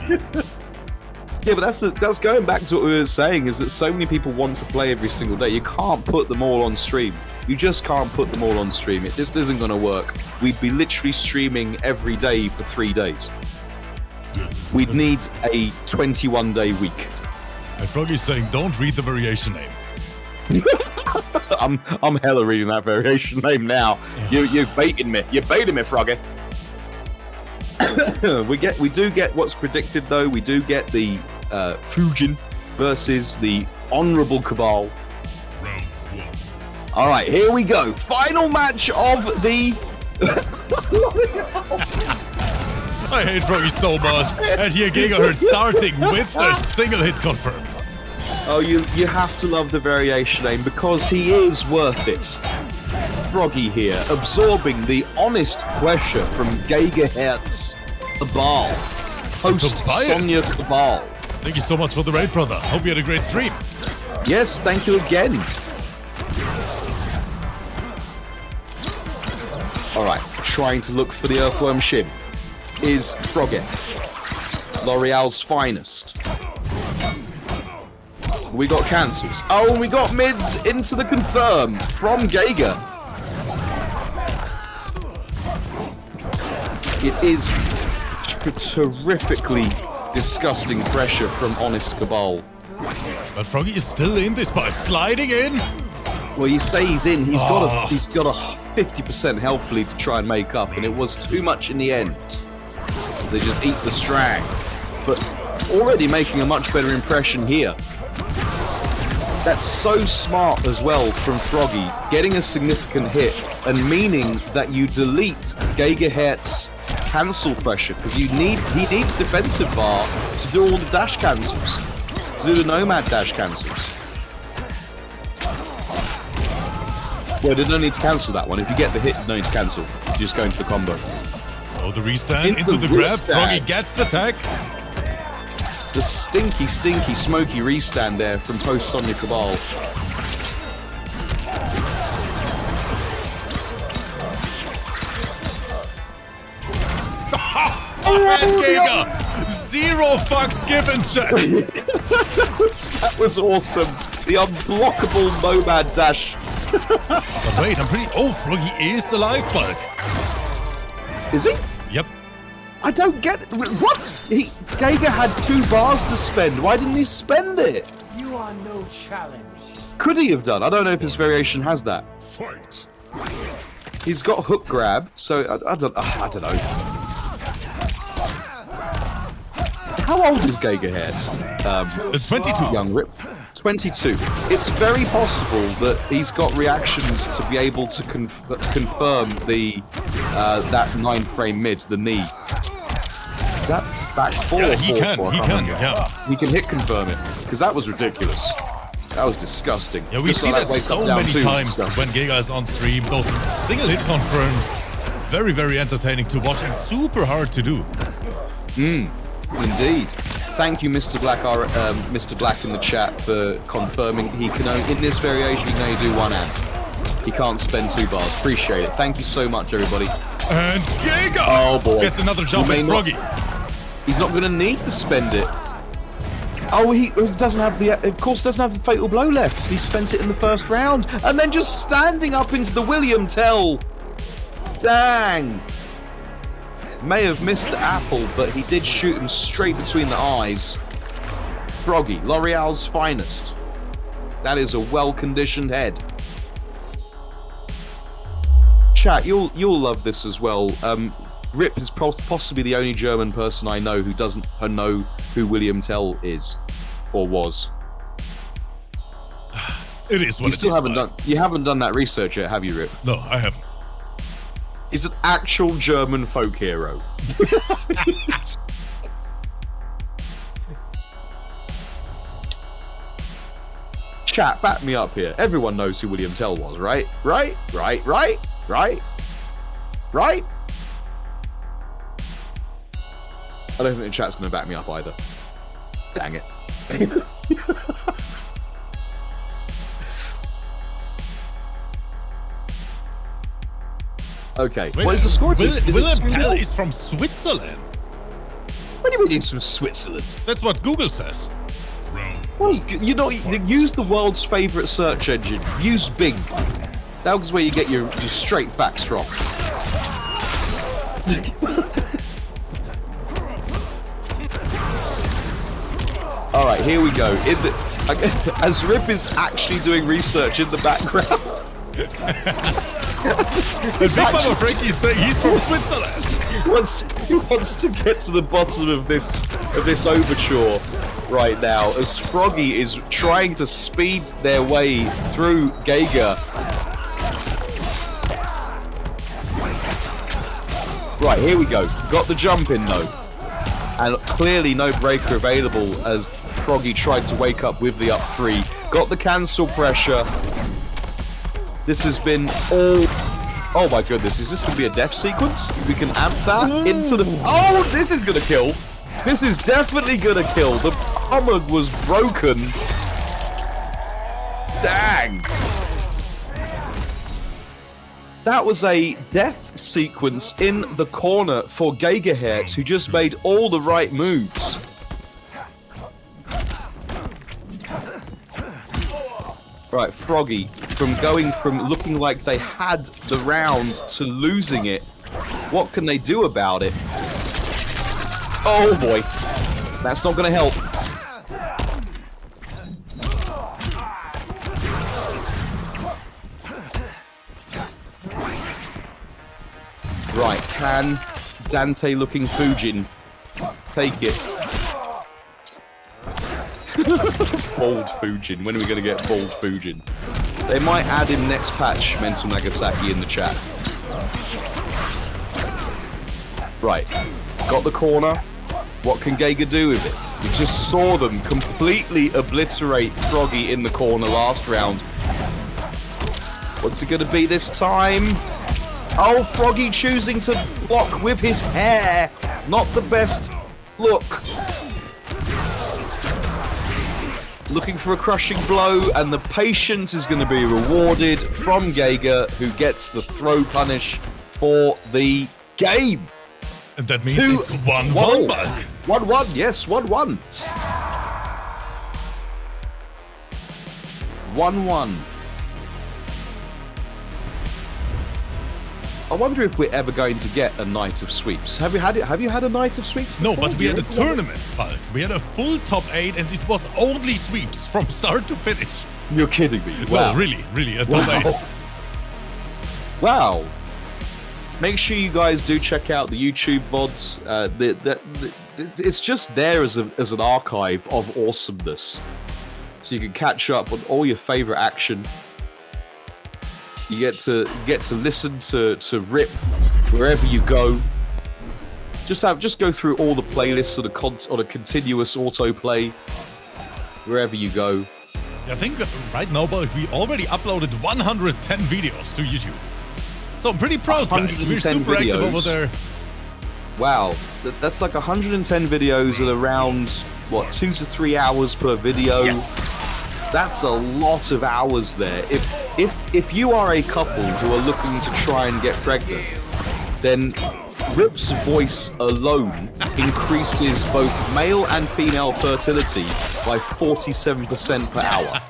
Yeah, but that's going back to what we were saying, is that so many people want to play every single day. You can't put them all on stream. You just can't put them all on stream. It just isn't going to work. We'd be literally streaming every day for 3 days. We'd need a 21-day week. And Froggy's saying, don't read the variation name. I'm hella reading that variation name now. You're baiting me. You're baiting me, Froggy. we do get what's predicted though. We do get the Fujin versus the Honorable Cabal. All right, here we go. Final match of the. I hate Froggy so much. And here GEGAHERDT starting with the single hit confirm. Oh, you have to love the variation name because he is worth it. Froggy here, absorbing the honest pressure from GEGAHERT's Cabal. Host Sonia Cabal. Thank you so much for the raid, brother. Hope you had a great stream. Yes, thank you again. Alright, trying to look for the Earthworm Shim is Froggy. L'Oreal's finest. We got cancels. Oh, we got mids into the confirm from Gega. It is terrifically disgusting pressure from Honest Cabal. But Froggy is still in this bike, sliding in. Well, you say he's in. He's got a 50% health lead to try and make up, and it was too much in the end. They just eat the strang. But already making a much better impression here. That's so smart as well from Froggy, getting a significant hit and meaning that you delete GEGAHERT's cancel pressure because he needs defensive bar to do all the dash cancels, to do the Nomad dash cancels. Well, they don't need to cancel that one. If you get the hit, you don't need to cancel. You just go into the combo. Oh, the restand into the grab. Froggy gets the tag. The stinky, smoky restand there from post Sonia Cabal. And Giga! 0 fucks given, chat! That was awesome. The unblockable Nomad dash. But wait, I'm pretty... Oh, Froggy is alive, Bulk. Is he? Yep. I don't get it. What? Gega had 2 bars to spend. Why didn't he spend it? You are no challenge. Could he have done? I don't know if his variation has that. Fight. He's got hook grab, so I don't know. How old is GEGAHERT? 22. Young Rip. 22. It's very possible that he's got reactions to be able to confirm the that 9-frame mid, the knee. Is that back 4 Yeah, or he 4? can, yeah. He can hit confirm it, because that was ridiculous. That was disgusting. Yeah, we see that so many times when Giga is on stream. Those single hit confirms. Very, very entertaining to watch and super hard to do. Indeed. Thank you, Mr. Black, Mr. Black in the chat for confirming he can only, in this variation, he can only do one amp. He can't spend 2 bars. Appreciate it. Thank you so much, everybody. And Giga oh boy, gets another jump at Froggy. He's not going to need to spend it. Oh, he doesn't have the, of course, doesn't have the fatal blow left. He spent it in the first round, and then just standing up into the William Tell. Dang. May have missed the apple, but he did shoot him straight between the eyes. Froggy, L'Oreal's finest. That is a well-conditioned head. Chat, you'll love this as well. Rip is possibly the only German person I know who doesn't know who William Tell is or was. It is what you haven't done that research yet, have you, Rip? No, I haven't. He's an actual German folk hero. Chat, back me up here. Everyone knows who William Tell was, right? Right? I don't think the chat's going to back me up either. Dang it. Okay, wait, what is the score? William Tell is from Switzerland. What do you mean he's from Switzerland? That's what Google says. Use the world's favourite search engine. Use Bing. That was where you get your straight facts from. Alright, here we go. As Rip is actually doing research in the background. Big Mama Frankie is saying he's from Switzerland. He wants to get to the bottom of this overture right now, as Froggy is trying to speed their way through Giga. Right, here we go. Got the jump in though. And clearly no breaker available as Froggy tried to wake up with the up 3. Got the cancel pressure. This has been all... Oh my goodness, is this going to be a death sequence? We can amp that into the... Oh, this is going to kill. This is definitely going to kill. The armor was broken. Dang. That was a death sequence in the corner for GEGAHERDT, who just made all the right moves. Right, Froggy, from going from looking like they had the round to losing it, what can they do about it? Oh boy, that's not going to help. Right, can Dante looking Fujin take it? Bold Fujin. When are we going to get Bold Fujin? They might add in next patch Mental Nagasaki in the chat. Right. Got the corner. What can Giga do with it? We just saw them completely obliterate Froggy in the corner last round. What's it going to be this time? Oh, Froggy choosing to block with his hair. Not the best look. Looking for a crushing blow, and the patience is going to be rewarded from Giga, who gets the throw punish for the game. And that means it's 1-1 back. 1-1, yes, 1-1. 1-1. I wonder if we're ever going to get a night of sweeps. Have you had it? Have you had a night of sweeps before? No, but we had a tournament, Bulk. We had a full top 8, and it was only sweeps from start to finish. You're kidding me. Wow. Well, really, a top 8. Wow. Make sure you guys do check out the YouTube VODs. It's just there as an archive of awesomeness. So you can catch up on all your favorite action. You get to listen to Rip wherever you go. Just go through all the playlists on a continuous autoplay wherever you go. I think right now, but we already uploaded 110 videos to YouTube. So I'm pretty proud, guys. We're super active over there. Wow, that's like 110 videos at around what, 2 to 3 hours per video. Yes. That's a lot of hours there. If you are a couple who are looking to try and get pregnant, then Rip's voice alone increases both male and female fertility by 47% per hour.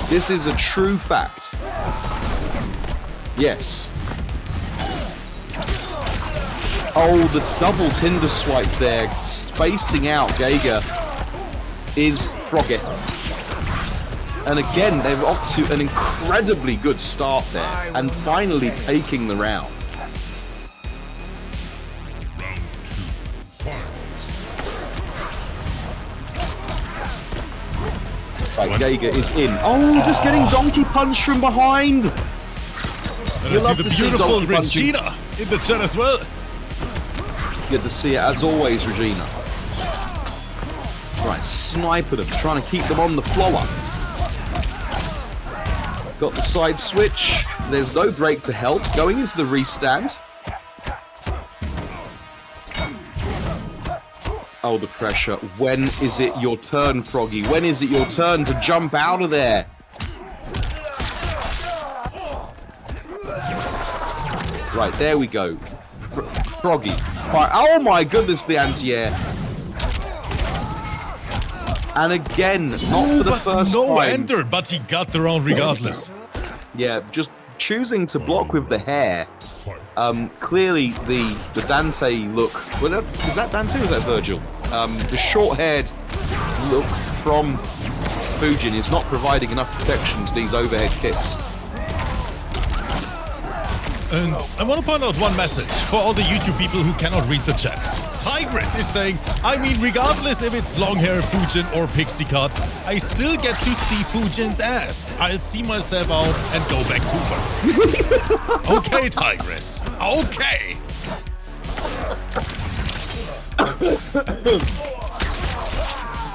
This is a true fact. Yes. Oh, the double Tinder swipe there, spacing out Gega, is Froggy. And again, they're off to an incredibly good start there, and finally taking the round. Right, Gega is in. Oh, just getting donkey punch from behind. And I see the beautiful Regina in the chat as well. Good to see it as always, Regina. Right, sniping them, trying to keep them on the floor. Got the side switch. There's no break to help. Going into the restand. Oh, the pressure. When is it your turn, Froggy? When is it your turn to jump out of there? Right, there we go. Froggy. Oh my goodness, the anti-air. And again, not for the first time. No ender, but he got the round regardless. Yeah, just choosing to block with the hair. Clearly the Dante look. Well, is that Dante or is that Virgil? The short-haired look from Fujin is not providing enough protection to these overhead kicks. And I want to point out one message for all the YouTube people who cannot read the chat. Tigress is saying, I mean, regardless if it's long hair Fujin or pixie cut, I still get to see Fujin's ass. I'll see myself out and go back to work. Okay, Tigress. Okay.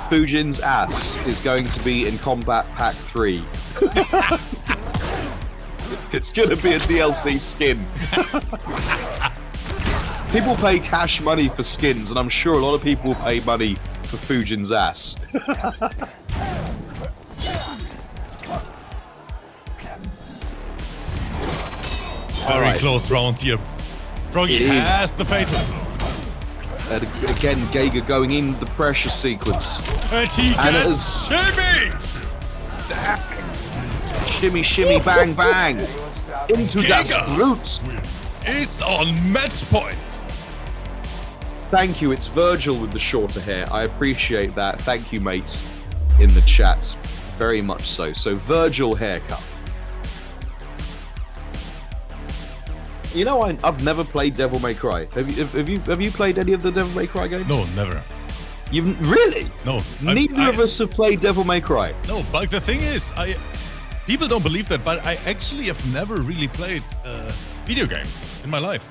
Fujin's ass is going to be in Combat Pack 3. It's going to be a DLC skin. People pay cash money for skins, and I'm sure a lot of people will pay money for Fujin's ass. Very close round here. Froggy has the fatal. And again, Gega going in the pressure sequence. And he gets shimmies! Shimmy, shimmy, bang, bang. Into that root. Is on match point. Thank you, it's Virgil with the shorter hair. I appreciate that. Thank you, mate, in the chat. Very much so. So, Virgil haircut. You know, I've never played Devil May Cry. Have you played any of the Devil May Cry games? No, never. You've really? No. Neither of us have played Devil May Cry. No, but the thing is, people don't believe that, but I actually have never really played video games in my life.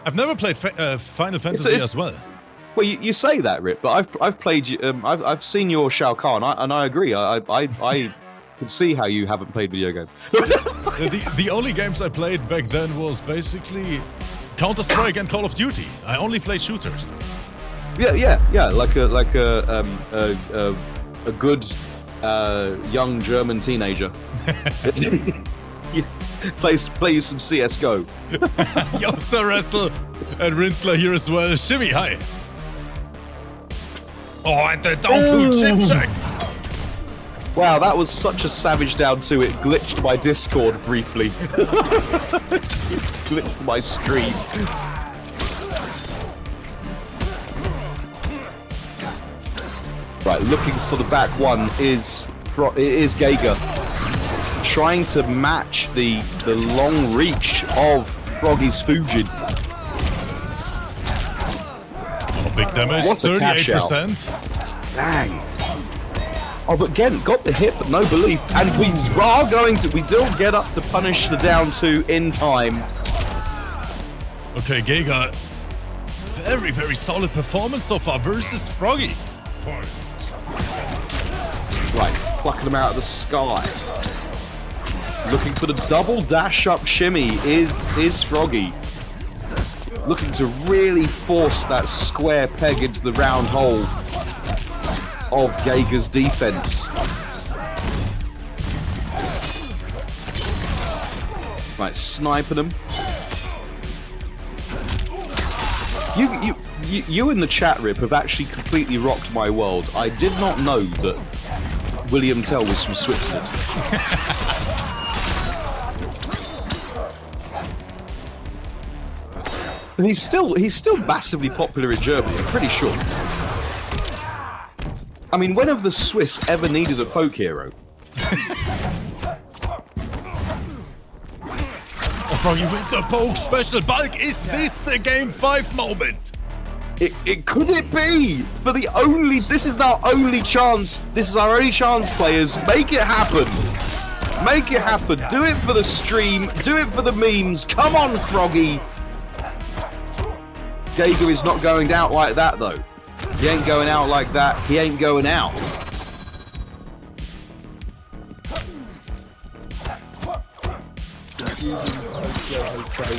I've never played Final Fantasy as well. Well, you say that, Rip, but I've played. I've seen your Shao Kahn, and I agree. I can see how you haven't played video games. The only games I played back then was basically Counter-Strike and Call of Duty. I only played shooters. Yeah. Like a good young German teenager. Play some CS:GO. Yo, Sir Wrestle and Rinsler here as well. Shimmy, hi. Oh, and the down to chip check. Wow, that was such a savage down to it. Glitched my Discord briefly. Glitched my stream. Right, looking for the back one is Gega. Trying to match the long reach of Froggy's Fujin. Oh, big damage, What a 38%. Dang. Oh, but again, got the hit, but no belief. And we do get up to punish the down two in time. Okay, Gega, very, very solid performance so far versus Froggy. Right, plucking them out of the sky. Looking for the double dash up shimmy is Froggy. Looking to really force that square peg into the round hole. of Giga's defense. Right, sniping him. You in the chat, Rip, have actually completely rocked my world. I did not know that William Tell was from Switzerland. And he's still massively popular in Germany, I'm pretty sure. I mean, when have the Swiss ever needed a poke hero? Froggy with the poke special bulk. Is this the game 5 moment? It could it be for the only? This is our only chance. This is our only chance, players. Make it happen. Make it happen. Do it for the stream. Do it for the memes. Come on, Froggy. Giga is not going out like that, though. He ain't going out like that. He ain't going out.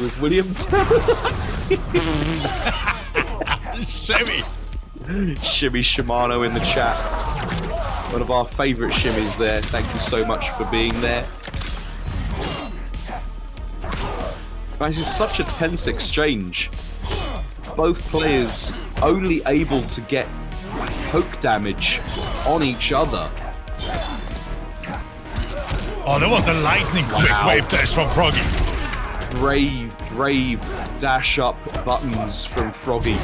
With William Shimmy Shimano in the chat. One of our favourite shimmies there. Thank you so much for being there. Guys, it's such a tense exchange. Both players only able to get poke damage on each other. Oh, there was a lightning quick wave dash from Froggy. Brave dash up buttons from Froggy.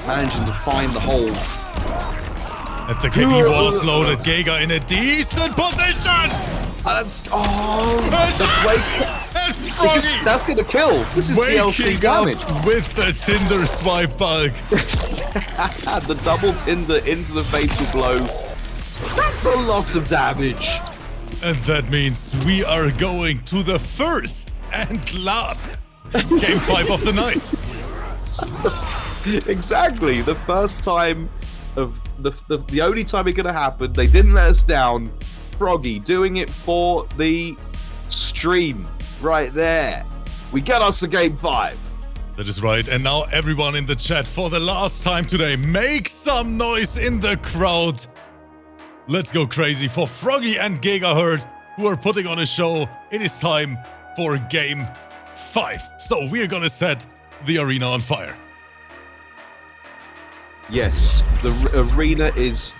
Managing to find the hole. At the KB was loaded, Giga in a decent position! That's the break. And Froggy! That's gonna kill. This is DLC damage. With the Tinder swipe bulk. The double Tinder into the fatal blow. That's a lot of damage. And that means we are going to the first and last game 5 of the night. Exactly. The first time of the only time it's gonna happen. They didn't let us down. Froggy doing it for the stream right there. We get us to game 5. That is right. And now everyone in the chat, for the last time today, make some noise in the crowd. Let's go crazy for Froggy and GEGAHERT, who are putting on a show. It is time for game 5. So we are gonna set the arena on fire. Yes, the arena is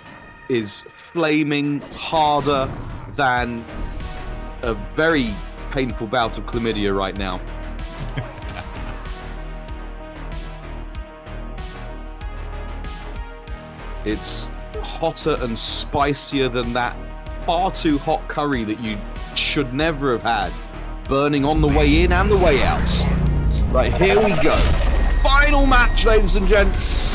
flaming harder than a very painful bout of chlamydia right now. It's hotter and spicier than that far too hot curry that you should never have had, burning on the way in and the way out. Right, here we go. Final match, ladies and gents.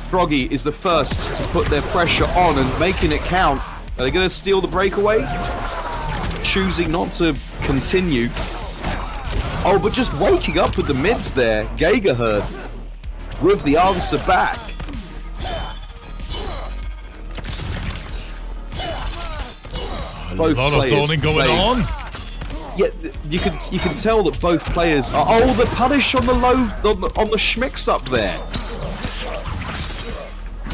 Froggy is the first to put their pressure on and making it count. Are they going to steal the breakaway? Choosing not to continue. Oh, but just waking up with the mids there. GEGAHERT with the answer back. A lot of zoning going on. Yeah, you can tell that both players are. Oh, the punish on the low on the schmicks up there.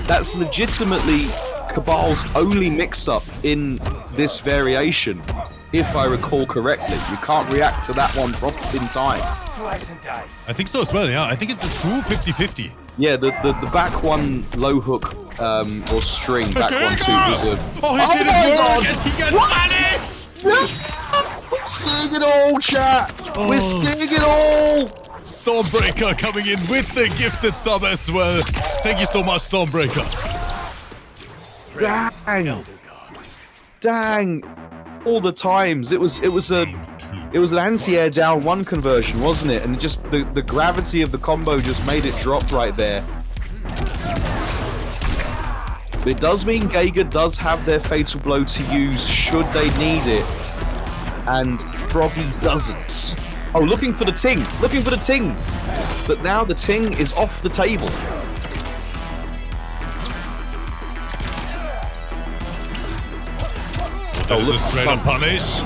That's legitimately Cabal's only mix-up in this variation, if I recall correctly. You can't react to that one in time. Slice and dice. I think so as well, yeah. I think it's a true 50-50. Yeah, the back one low hook or string, back one two is a... Oh, he did it work and he got punished! We're seeing it all, chat! We're seeing it all! Stormbreaker coming in with the gifted sub as well. Thank you so much, Stormbreaker. Dang! All the times. It was an anti-air down 1 conversion, wasn't it? And just the gravity of the combo just made it drop right there. But it does mean Giga does have their fatal blow to use should they need it. And Froggy doesn't. Oh, looking for the ting! Looking for the ting! But now the ting is off the table. That is a straight up punish.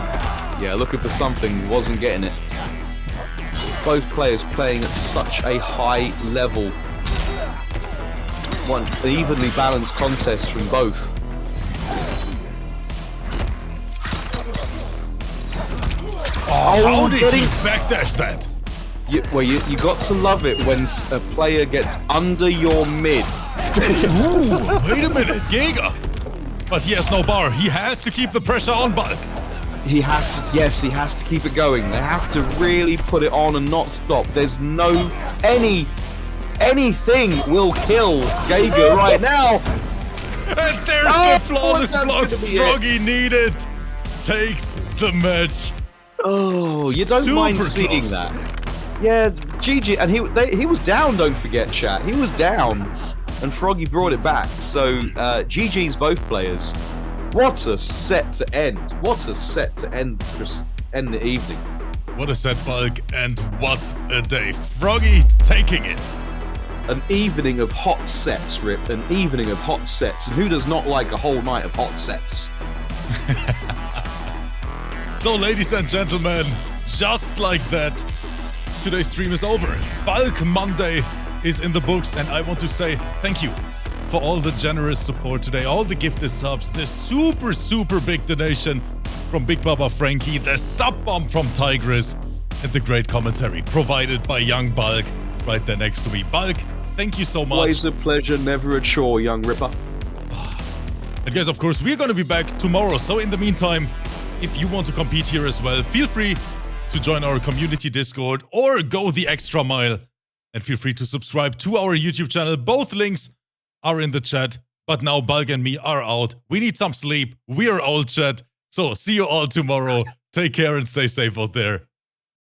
Yeah, looking for something, wasn't getting it. Both players playing at such a high level. an evenly balanced contest from both. How did he backdash that? You got to love it when a player gets under your mid. Ooh, Wait a minute, Giga! But he has no bar. He has to keep the pressure on Bulk. He has to, yes, he has to keep it going. They have to really put it on and not stop. There's no, anything will kill Giga right now. And there's the flawless block Froggy needed. Takes the match. Oh, you don't mind seeing that. Yeah, GG, and he was down, don't forget, chat. He was down, and Froggy brought it back. So, GG's both players. What a set to end. What a set to end the evening. What a set, Bulk, and what a day. Froggy taking it. An evening of hot sets, Rip. An evening of hot sets. And who does not like a whole night of hot sets? So, ladies and gentlemen, just like that, today's stream is over. Bulk Monday is in the books, and I want to say thank you for all the generous support today, all the gifted subs, the super, super big donation from Big Baba Frankie, the sub bomb from Tigris, and the great commentary provided by young Bulk right there next to me. Bulk, thank you so much. Always a pleasure, never a chore, young Ripper. And guys, of course, we're going to be back tomorrow. So in the meantime, if you want to compete here as well, feel free to join our community Discord or go the extra mile. And feel free to subscribe to our YouTube channel. Both links are in the chat. But now Bulk and me are out. We need some sleep. We are old, chat. So see you all tomorrow. Take care and stay safe out there.